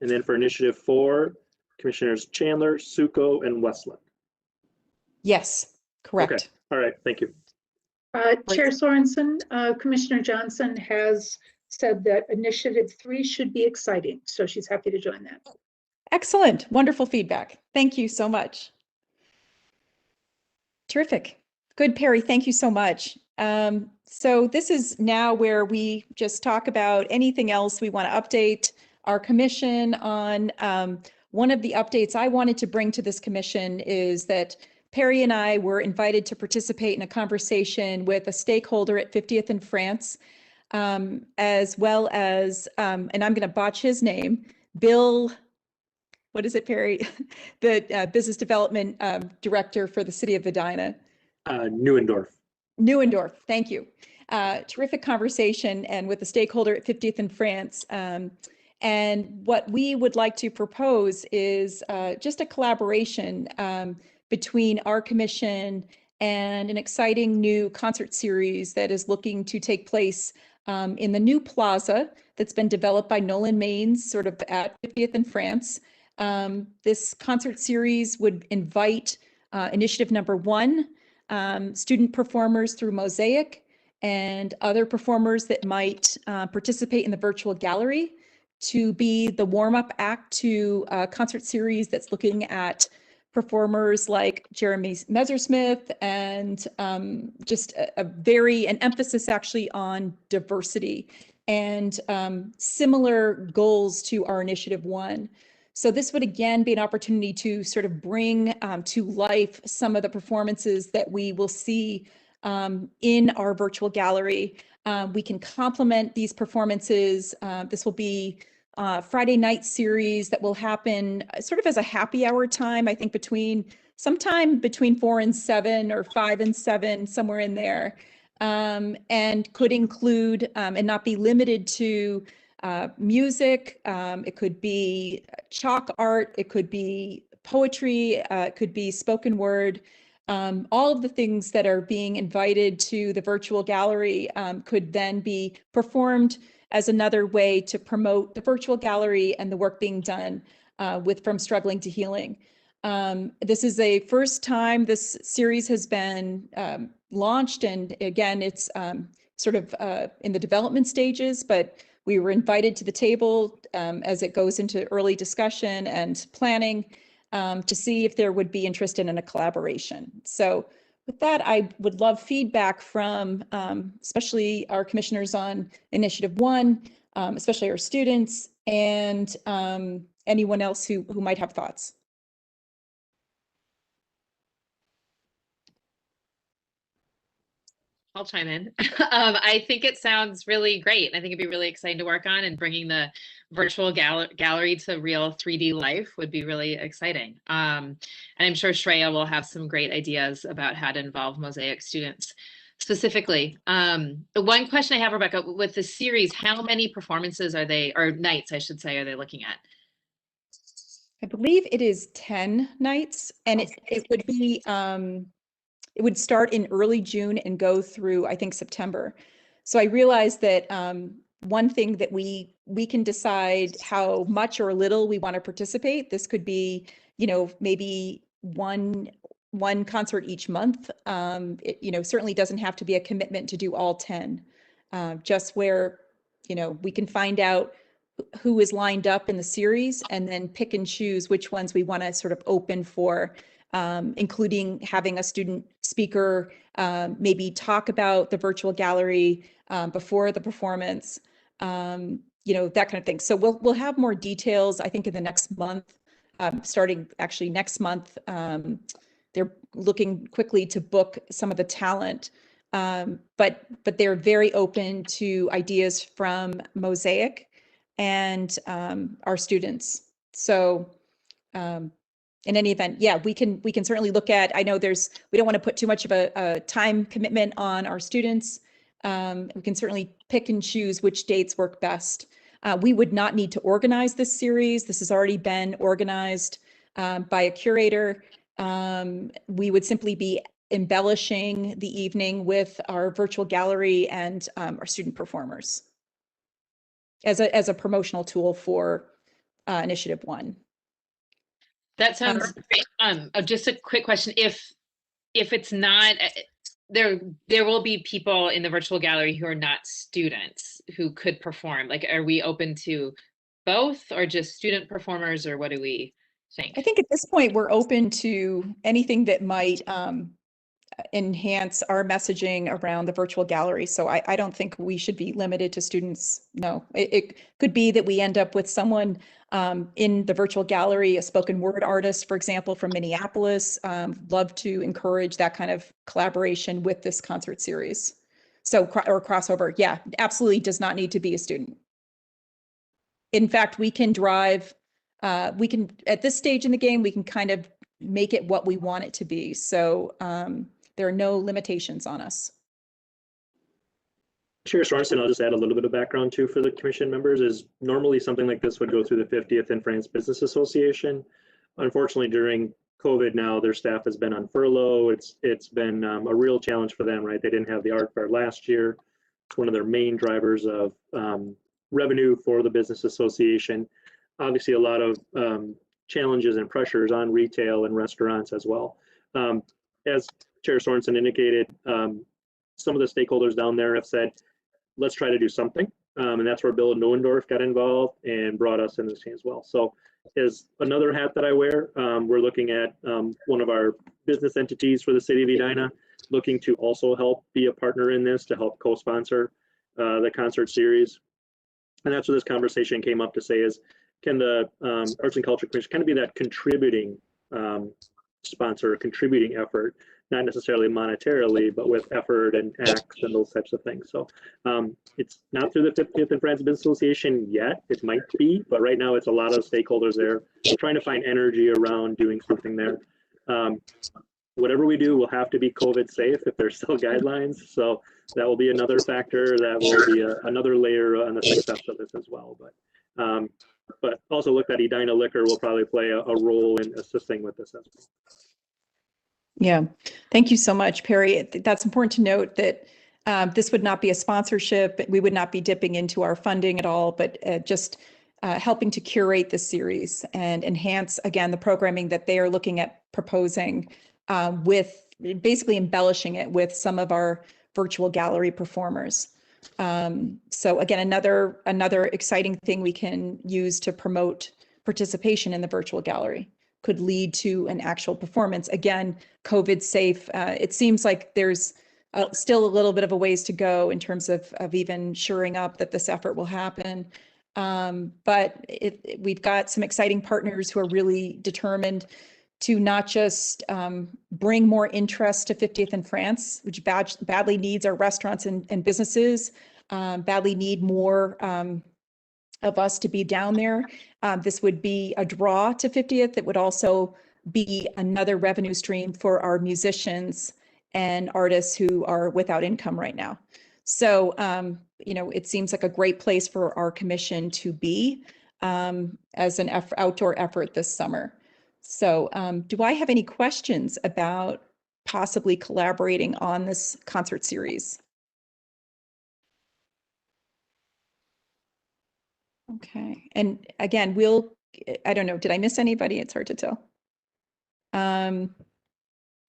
And then for initiative 4, Commissioners Chandler, Suko, and Westland. Yes, correct. Okay, all right, thank you. Chair Sorensen, Commissioner Johnson has said that initiative 3 should be exciting, so she's happy to join that. Excellent, wonderful feedback. Thank you so much. Terrific. Good, Perry, thank you so much. So this is now where we just talk about anything else we want to update our commission on. One of the updates I wanted to bring to this commission is that Perry and I were invited to participate in a conversation with a stakeholder at 50th and France, as well as, and I'm going to botch his name, Bill, what is it, Perry? The business development director for the city of Edina. Neuendorf. Neuendorf, thank you. Terrific conversation and with the stakeholder at 50th and France. And what we would like to propose is just a collaboration between our commission and an exciting new concert series that is looking to take place in the new plaza that's been developed by Nolan Maines, sort of at 50th and France. This concert series would invite initiative number 1, student performers through Mosaic and other performers that might participate in the virtual gallery to be the warm-up act to a concert series that's looking at performers like Jeremy Messersmith and just an emphasis actually on diversity and similar goals to our initiative 1. So this would again be an opportunity to sort of bring to life some of the performances that we will see in our virtual gallery. We can complement these performances. This will be Friday night series that will happen sort of as a happy hour time, I think sometime between 4 and 7 or 5 and 7, somewhere in there, and could include and not be limited to music. It could be chalk art, it could be poetry, it could be spoken word. All of the things that are being invited to the virtual gallery could then be performed as another way to promote the virtual gallery and the work being done with From Struggling to Healing. This is a first time this series has been launched, and again, it's sort of in the development stages, but we were invited to the table as it goes into early discussion and planning to see if there would be interest in a collaboration. So with that, I would love feedback from especially our commissioners on initiative 1, especially our students, and anyone else who might have thoughts. I'll chime in. I think it sounds really great. I think it'd be really exciting to work on, and bringing the virtual gallery to real 3D life would be really exciting. And I'm sure Shreya will have some great ideas about how to involve Mosaic students specifically. The one question I have, Rebecca, with the series, how many performances are they, or nights, I should say, are they looking at? I believe it is 10 nights, and it would be it would start in early June and go through, I think, September. So I realized that one thing that we can decide how much or little we want to participate. This could be, maybe one concert each month. It, certainly doesn't have to be a commitment to do all 10, just where, we can find out who is lined up in the series and then pick and choose which ones we want to sort of open for, including having a student speaker maybe talk about the virtual gallery before the performance, that kind of thing. So we'll have more details, I think, in the next month, starting actually next month. They're looking quickly to book some of the talent, but they're very open to ideas from Mosaic and our students. So in any event, yeah, we can certainly look at, I know we don't want to put too much of a time commitment on our students. We can certainly pick and choose which dates work best. We would not need to organize this series. This has already been organized by a curator. We would simply be embellishing the evening with our virtual gallery and our student performers as a promotional tool for Initiative 1. That sounds great. Just a quick question. If it's not, there will be people in the virtual gallery who are not students who could perform. Like, are we open to both or just student performers, or what do we think? I think at this point, we're open to anything that might enhance our messaging around the virtual gallery. So I don't think we should be limited to students. No, it could be that we end up with someone in the virtual gallery, a spoken word artist, for example, from Minneapolis. Love to encourage that kind of collaboration with this concert series. So, or crossover. Yeah, absolutely does not need to be a student. In fact, we can drive, at this stage in the game, we can kind of make it what we want it to be. So there are no limitations on us. Chair Sorensen, I'll just add a little bit of background too for the commission members. Is normally something like this would go through the 50th in France Business Association. Unfortunately, during COVID now, their staff has been on furlough. It's been a real challenge for them, right? They didn't have the art fair last year. It's one of their main drivers of revenue for the business association. Obviously, a lot of challenges and pressures on retail and restaurants as well. As Chair Sorensen indicated, some of the stakeholders down there have said, let's try to do something. And that's where Bill Neuendorf got involved and brought us in this as well. So as another hat that I wear, we're looking at one of our business entities for the city of Edina, looking to also help be a partner in this to help co-sponsor the concert series. And that's where this conversation came up to say is, can the Arts and Culture Commission kind of be that contributing sponsor, contributing effort, not necessarily monetarily, but with effort and acts and those types of things. So it's not through the 50th in France Business Association yet. It might be, but right now it's a lot of stakeholders there trying to find energy around doing something there. Whatever we do will have to be COVID safe if there's still guidelines. So that will be another factor. That will be another layer on the success of this as well. But also look that Edina Liquor will probably play a role in assisting with this as well. Yeah, thank you so much, Perry. That's important to note that this would not be a sponsorship. We would not be dipping into our funding at all, but just helping to curate the series and enhance, again, the programming that they are looking at proposing with basically embellishing it with some of our virtual gallery performers. So again, another exciting thing we can use to promote participation in the virtual gallery. Could lead to an actual performance. Again, COVID safe. It seems like there's still a little bit of a ways to go in terms of even shoring up that this effort will happen. But we've got some exciting partners who are really determined to not just bring more interest to 50th in France, which badly needs our restaurants and businesses, badly need more of us to be down there. This would be a draw to 50th. It would also be another revenue stream for our musicians and artists who are without income right now. So, it seems like a great place for our commission to be as an outdoor effort this summer. So do I have any questions about possibly collaborating on this concert series? Okay, and again, I don't know, did I miss anybody? It's hard to tell.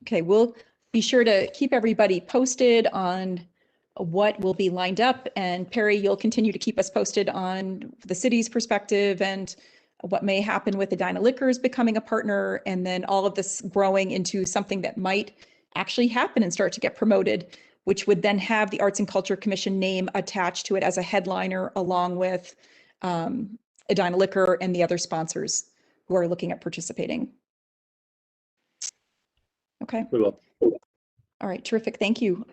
Okay, we'll be sure to keep everybody posted on what will be lined up. And Perry, you'll continue to keep us posted on the city's perspective and what may happen with Edina Liquors becoming a partner, and then all of this growing into something that might actually happen and start to get promoted, which would then have the Arts and Culture Commission name attached to it as a headliner, along with Edina Liquor and the other sponsors who are looking at participating. Okay. We will. All right, terrific. Thank you.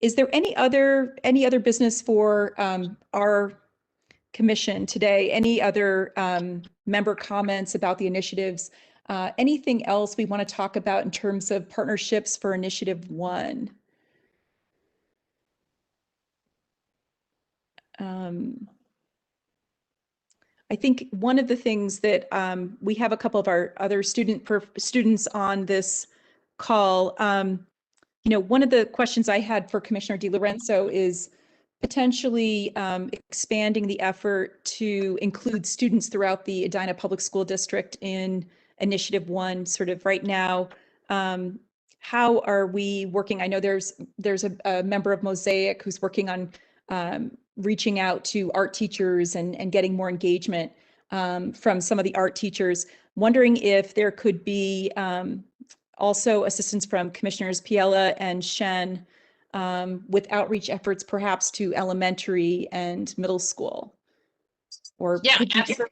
Is there any other business for our commission today. Any other member comments about the initiatives? Anything else we want to talk about in terms of partnerships for Initiative 1? I think one of the things that we have a couple of our other students on this call. You know, one of the questions I had for Commissioner DiLorenzo is potentially expanding the effort to include students throughout the Edina Public School District in Initiative 1. Sort of right now, how are we working? I know there's a member of Mosaic who's working on reaching out to art teachers and getting more engagement from some of the art teachers. Wondering if there could be also assistance from Commissioners Piella and Shen with outreach efforts perhaps to elementary and middle school. Or yeah, could you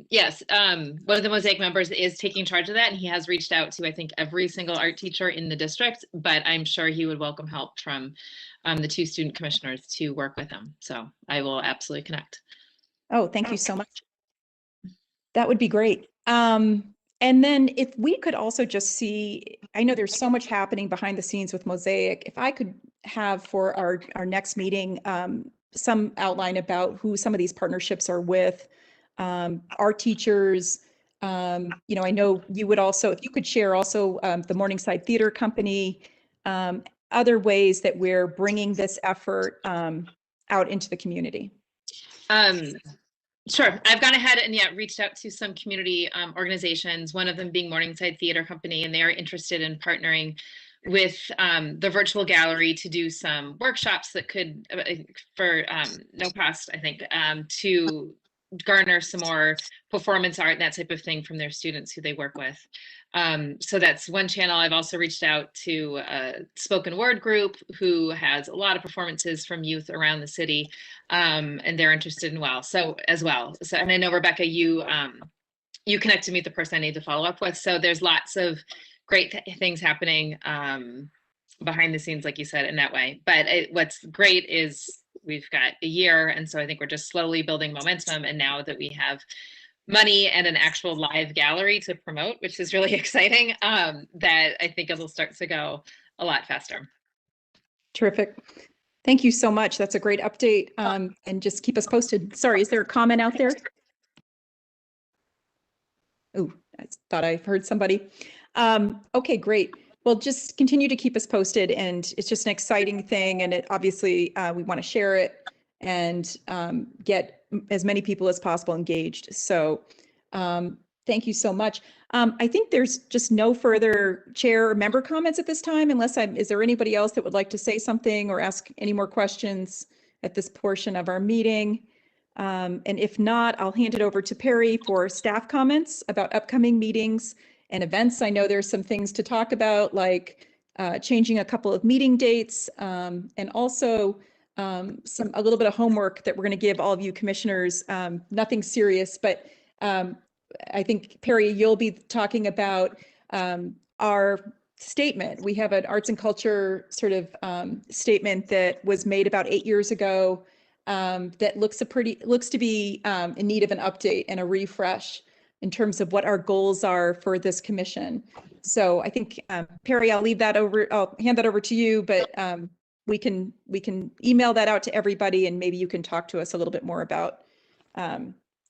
yes, one of the Mosaic members is taking charge of that, and he has reached out to, I think, every single art teacher in the district, but I'm sure he would welcome help from the 2 student commissioners to work with him. So I will absolutely connect. Oh, thank you so much. That would be great. And then if we could also just see, I know there's so much happening behind the scenes with Mosaic. If I could have for our next meeting, some outline about who some of these partnerships are with, our teachers. You know, I know you would also, if you could share also the Morningside Theater Company, other ways that we're bringing this effort out into the community. Sure. I've gone ahead and reached out to some community organizations, one of them being Morningside Theater Company, and they are interested in partnering with the virtual gallery to do some workshops that could, for no cost, I think, to garner some more performance art and that type of thing from their students who they work with. So that's one channel. I've also reached out to a spoken word group who has a lot of performances from youth around the city, and they're interested in as well. So, and I know, Rebecca, you connected me with the person I need to follow up with. So there's lots of great things happening behind the scenes, like you said, in that way. But what's great is we've got a year, and so I think we're just slowly building momentum. And now that we have money and an actual live gallery to promote, which is really exciting, that I think it'll start to go a lot faster. Terrific. Thank you so much. That's a great update, and just keep us posted. Sorry, is there a comment out there? Oh, I thought I heard somebody. Okay, great. Well, just continue to keep us posted, and it's just an exciting thing, and it obviously we want to share it and get as many people as possible engaged. So thank you so much. I think there's just no further chair or member comments at this time, unless is there anybody else that would like to say something or ask any more questions at this portion of our meeting? And if not, I'll hand it over to Perry for staff comments about upcoming meetings and events. I know there's some things to talk about, like changing a couple of meeting dates, and also a little bit of homework that we're going to give all of you commissioners. Nothing serious, but I think, Perry, you'll be talking about our statement. We have an arts and culture sort of statement that was made about 8 years ago that looks to be in need of an update and a refresh in terms of what our goals are for this commission. So I think, Perry, I'll hand that over to you, but we can email that out to everybody, and maybe you can talk to us a little bit more about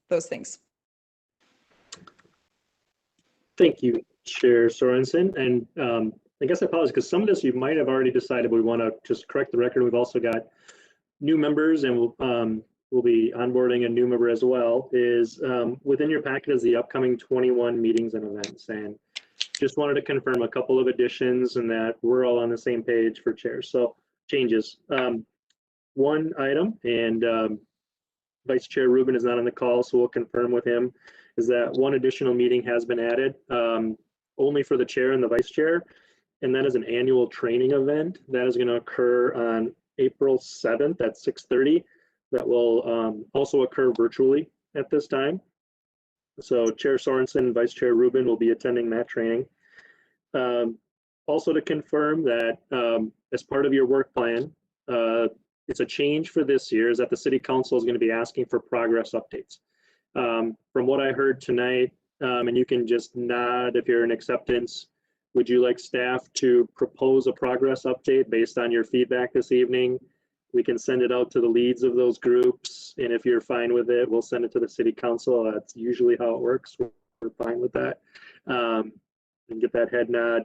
those things. Thank you, Chair Sorensen. And I guess I apologize because some of this you might have already decided, but we want to just correct the record. We've also got new members, and we'll be onboarding a new member as well. Within your packet is the upcoming 21 meetings and events. And just wanted to confirm a couple of additions and that we're all on the same page for chairs. So changes. One item, and Vice Chair Rubin is not on the call, so we'll confirm with him, is that one additional meeting has been added, only for the chair and the vice chair, and that is an annual training event that is going to occur on April 7th at 6:30. That will also occur virtually at this time. So Chair Sorensen and Vice Chair Rubin will be attending that training. Also to confirm that as part of your work plan, it's a change for this year, is that the city council is going to be asking for progress updates. From what I heard tonight, and you can just nod if you're in acceptance, would you like staff to propose a progress update based on your feedback this evening? We can send it out to the leads of those groups, and if you're fine with it, we'll send it to the city council. That's usually how it works. We're fine with that. And get that head nod.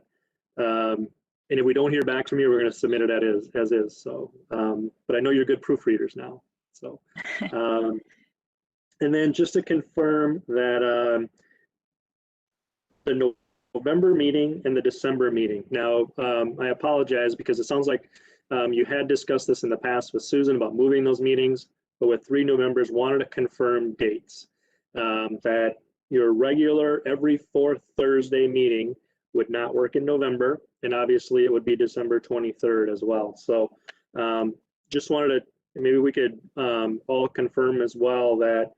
And if we don't hear back from you, we're going to submit it as is. So, but I know you're good proofreaders now. So, and then just to confirm that the November meeting and the December meeting. Now, I apologize because it sounds like you had discussed this in the past with Susan about moving those meetings, but with 3 new members, wanted to confirm dates. That your regular every 4th Thursday meeting would not work in November, and obviously it would be December 23rd as well. So just wanted to, maybe we could all confirm as well that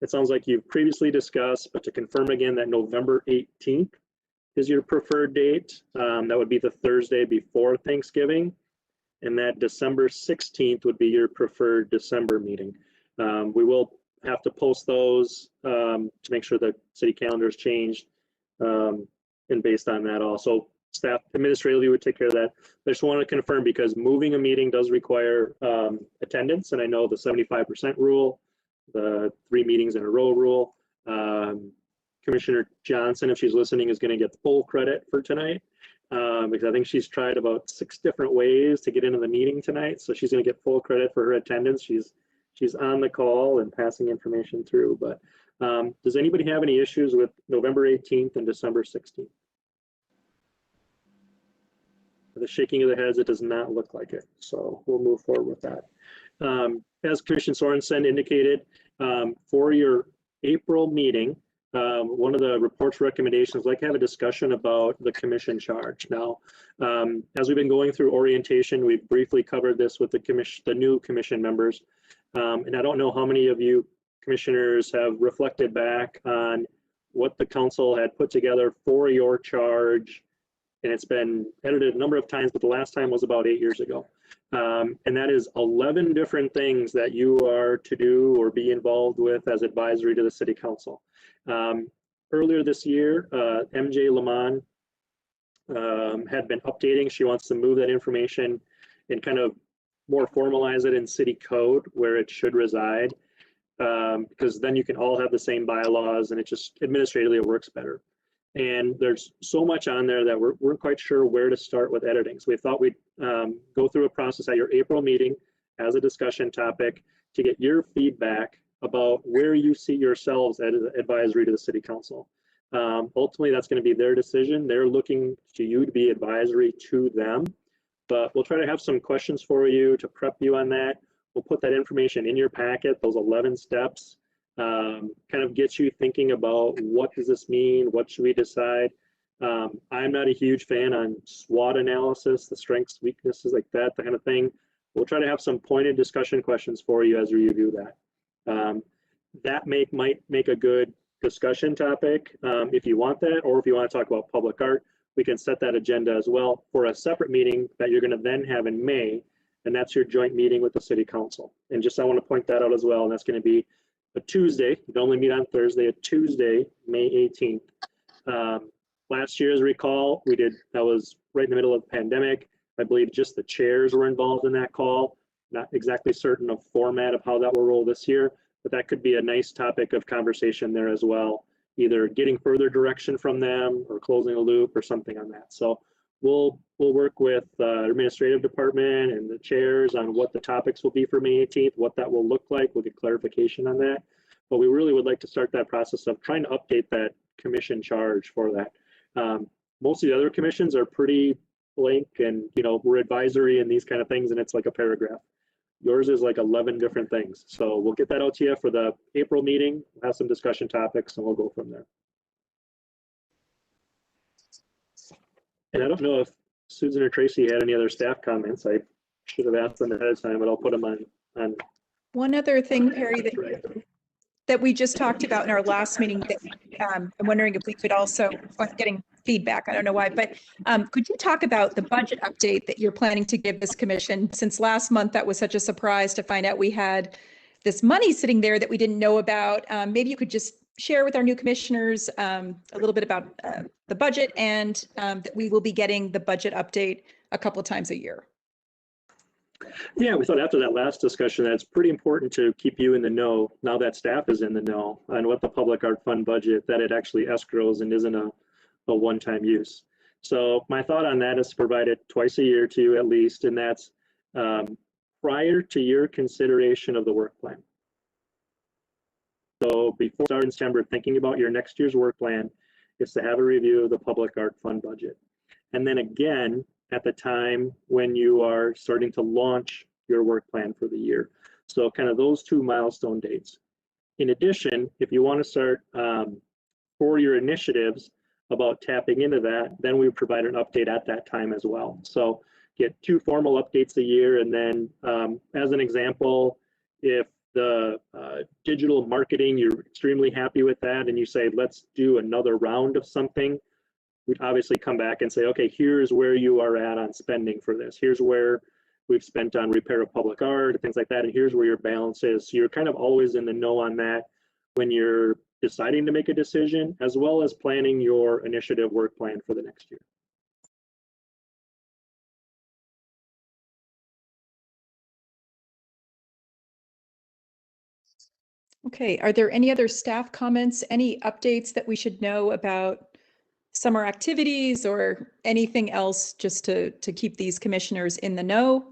it sounds like you've previously discussed, but to confirm again that November 18th is your preferred date. That would be the Thursday before Thanksgiving, and that December 16th would be your preferred December meeting. We will have to post those to make sure the city calendar is changed, and based on that also staff administratively would take care of that. I just want to confirm because moving a meeting does require attendance, and I know the 75% rule, the 3 meetings in a row rule. Commissioner Johnson, if she's listening, is going to get full credit for tonight because I think she's tried about 6 different ways to get into the meeting tonight. So she's going to get full credit for her attendance. She's on the call and passing information through. But does anybody have any issues with November 18th and December 16th? The shaking of the heads, it does not look like it. So we'll move forward with that. As Commissioner Sorensen indicated, for your April meeting, one of the report's recommendations, I'd like to have a discussion about the commission charge. Now, as we've been going through orientation, we've briefly covered this with the new commission members. And I don't know how many of you commissioners have reflected back on what the council had put together for your charge. And it's been edited a number of times, but the last time was about 8 years ago. And that is 11 different things that you are to do or be involved with as advisory to the city council. Earlier this year, MJ Lamont had been updating. She wants to move that information and kind of more formalize it in city code where it should reside, because then you can all have the same bylaws and it just administratively it works better. And there's so much on there that we're quite sure where to start with editing. So we thought we'd go through a process at your April meeting as a discussion topic to get your feedback about where you see yourselves as advisory to the city council. Ultimately, that's going to be their decision. They're looking to you to be advisory to them, but we'll try to have some questions for you to prep you on that. We'll put that information in your packet, those 11 steps. Kind of gets you thinking about what does this mean, what should we decide. I'm not a huge fan on SWOT analysis, the strengths, weaknesses, like that kind of thing. We'll try to have some pointed discussion questions for you as you do that. That might make a good discussion topic if you want that, or if you want to talk about public art, we can set that agenda as well for a separate meeting that you're going to then have in May, and that's your joint meeting with the city council. And just I want to point that out as well, and that's going to be a Tuesday. You only meet on Thursday, a Tuesday, May 18th. Last year, as recall, that was right in the middle of the pandemic. I believe just the chairs were involved in that call. Not exactly certain of format of how that will roll this year, but that could be a nice topic of conversation there as well. Either getting further direction from them or closing a loop or something on that. So we'll work with the administrative department and the chairs on what the topics will be for May 18th, what that will look like. We'll get clarification on that. But we really would like to start that process of trying to update that commission charge for that. Most of the other commissions are pretty blank and, we're advisory and these kind of things, and it's like a paragraph. Yours is like 11 different things. So we'll get that out to you for the April meeting, we'll have some discussion topics, and we'll go from there. And I don't know if Susan or Tracy had any other staff comments. I should have asked them ahead of time, but I'll put them on. One other thing, Perry, that we just talked about in our last meeting, that I'm wondering if we could also, getting feedback. I don't know why, but could you talk about the budget update that you're planning to give this commission? Since last month, that was such a surprise to find out we had this money sitting there that we didn't know about. Maybe you could just share with our new commissioners a little bit about the budget and that we will be getting the budget update a couple of times a year. Yeah, we thought after that last discussion that it's pretty important to keep you in the know, now that staff is in the know, on what the public art fund budget, that it actually escrows and isn't a one-time use. So my thought on that is to provide it twice a year to you at least, and that's prior to your consideration of the work plan. So before starting September, thinking about your next year's work plan is to have a review of the public art fund budget. And then again, at the time when you are starting to launch your work plan for the year. So kind of those two milestone dates. In addition, if you want to start for your initiatives about tapping into that, then we provide an update at that time as well. So get 2 formal updates a year. And then as an example, if the digital marketing, you're extremely happy with that and you say, let's do another round of something, we'd obviously come back and say, okay, here's where you are at on spending for this. Here's where we've spent on repair of public art, things like that. And here's where your balance is. So you're kind of always in the know on that when you're deciding to make a decision, as well as planning your initiative work plan for the next year. Okay, are there any other staff comments, any updates that we should know about summer activities or anything else just to keep these commissioners in the know?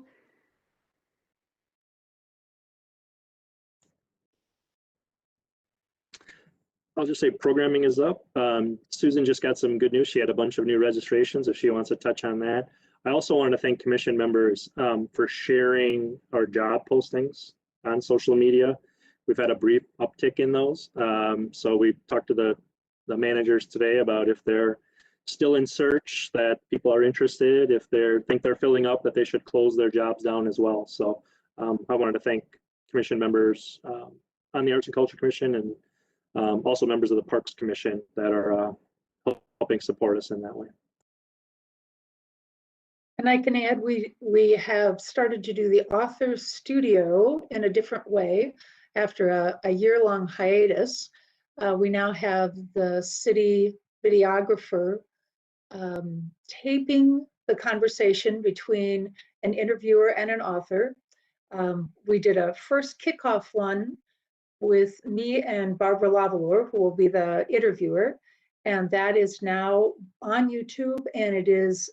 I'll just say programming is up. Susan just got some good news. She had a bunch of new registrations if she wants to touch on that. I also wanted to thank commission members for sharing our job postings on social media. We've had a brief uptick in those. So we talked to the managers today about if they're still in search, that people are interested, if they think they're filling up, that they should close their jobs down as well. So I wanted to thank commission members on the Arts and Culture Commission and also members of the Parks Commission that are helping support us in that way. And I can add, we have started to do the author studio in a different way after a year-long hiatus. We now have the city videographer taping the conversation between an interviewer and an author. We did a first kickoff one with me and Barbara Lavalor, who will be the interviewer, and that is now on YouTube, and it is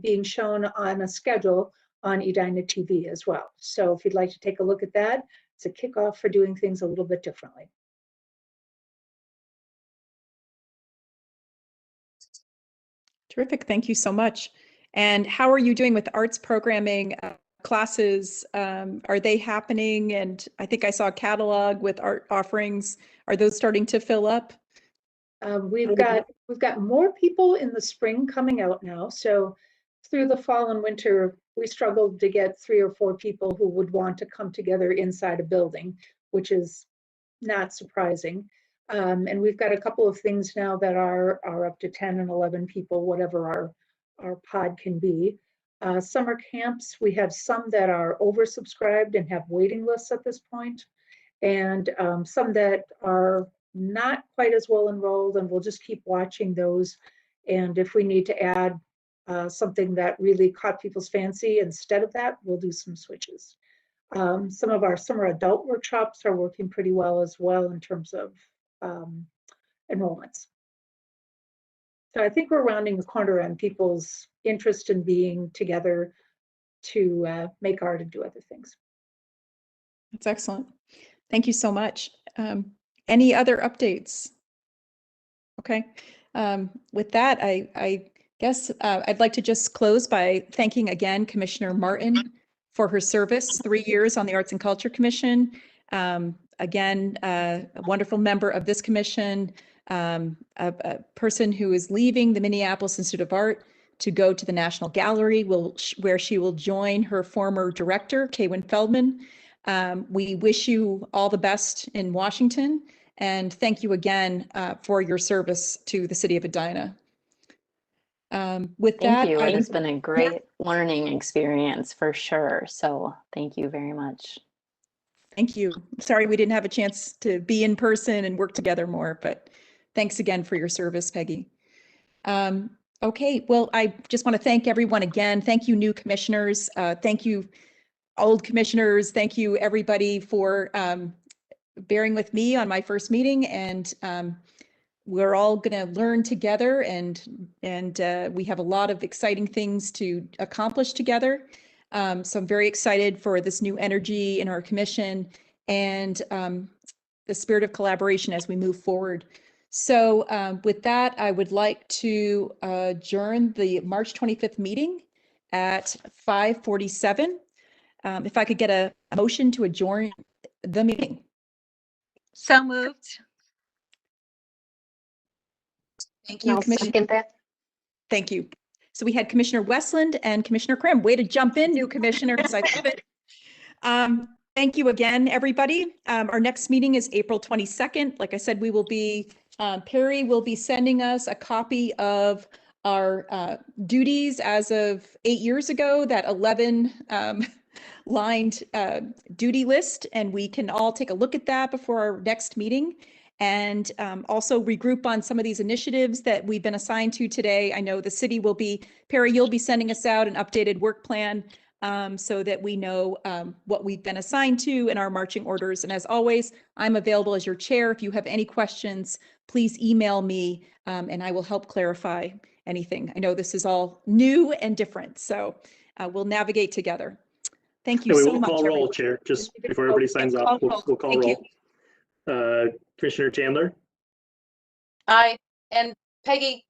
being shown on a schedule on Edina TV as well. So if you'd like to take a look at that, it's a kickoff for doing things a little bit differently. Terrific, thank you so much. And how are you doing with arts programming classes? Are they happening? And I think I saw a catalog with art offerings. Are those starting to fill up? We've got more people in the spring coming out now. So through the fall and winter, we struggled to get 3 or 4 people who would want to come together inside a building, which is not surprising. And we've got a couple of things now that are up to 10 and 11 people, whatever our pod can be. Summer camps, we have some that are oversubscribed and have waiting lists at this point, and some that are not quite as well enrolled, and we'll just keep watching those. And if we need to add something that really caught people's fancy instead of that, we'll do some switches. Some of our summer adult workshops are working pretty well as well in terms of enrollments. So I think we're rounding the corner on people's interest in being together to make art and do other things. That's excellent. Thank you so much. Any other updates? Okay. With that, I guess I'd like to just close by thanking again Commissioner Martin for her service, 3 years on the Arts and Culture Commission. Again, a wonderful member of this commission, a person who is leaving the Minneapolis Institute of Art to go to the National Gallery, where she will join her former director, Kaywin Feldman. We wish you all the best in Washington, and thank you again for your service to the city of Edina. With Thank that, you. I It has would, been a great learning experience for sure. So thank you very much. thank you. Sorry we didn't have a chance to be in person and work together more, but thanks again for your service, Peggy. Okay, well, I just want to thank everyone again. Thank you, new commissioners. Thank you, old commissioners. Thank you, everybody, for bearing with me on my first meeting. And we're all going to learn together, and we have a lot of exciting things to accomplish together. So I'm very excited for this new energy in our commission and the spirit of collaboration as we move forward. So with that, I would like to adjourn the March 25th meeting at 5:47. If I could get a motion to adjourn the meeting. So moved. Thank you, I'll Commissioner. second that. Thank you. So we had Commissioner Westland and Commissioner Krim. Way to jump in, new commissioners. I love it. Thank you again, everybody. Our next meeting is April 22nd. Like I said, we will be, Perry will be sending us a copy of our duties as of 8 years ago, that 11 lined duty list, and we can all take a look at that before our next meeting. And also regroup on some of these initiatives that we've been assigned to today. I know the city will be, Perry, you'll be sending us out an updated work plan so that we know what we've been assigned to in our marching orders. And as always, I'm available as your chair. If you have any questions, please email me and I will help clarify anything. I know this is all new and different, so we'll navigate together. Thank you Yeah, we so will much. call roll, Chair, just before everybody signs off. We'll call Thank you. roll. Commissioner Chandler, Aye. And Peggy,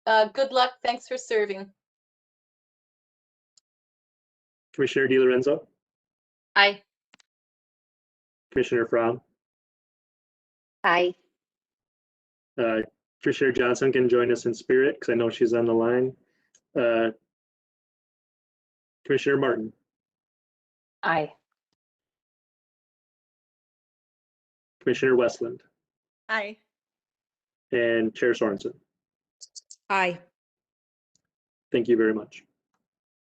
good luck. Thanks for serving. Commissioner DiLorenzo, Aye. Commissioner Fromm, Aye. Commissioner Johnson can join us in spirit because I know she's on the line. Commissioner Martin, Aye. Commissioner Westland, Aye. and Chair Sorensen. Aye. Thank you very much.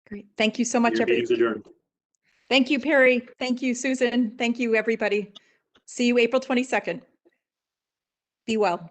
Great. Thank you so much, Your meeting's everybody. adjourned. Thank you, Perry. Thank you, Susan. Thank you, everybody. See you April 22nd. Be well.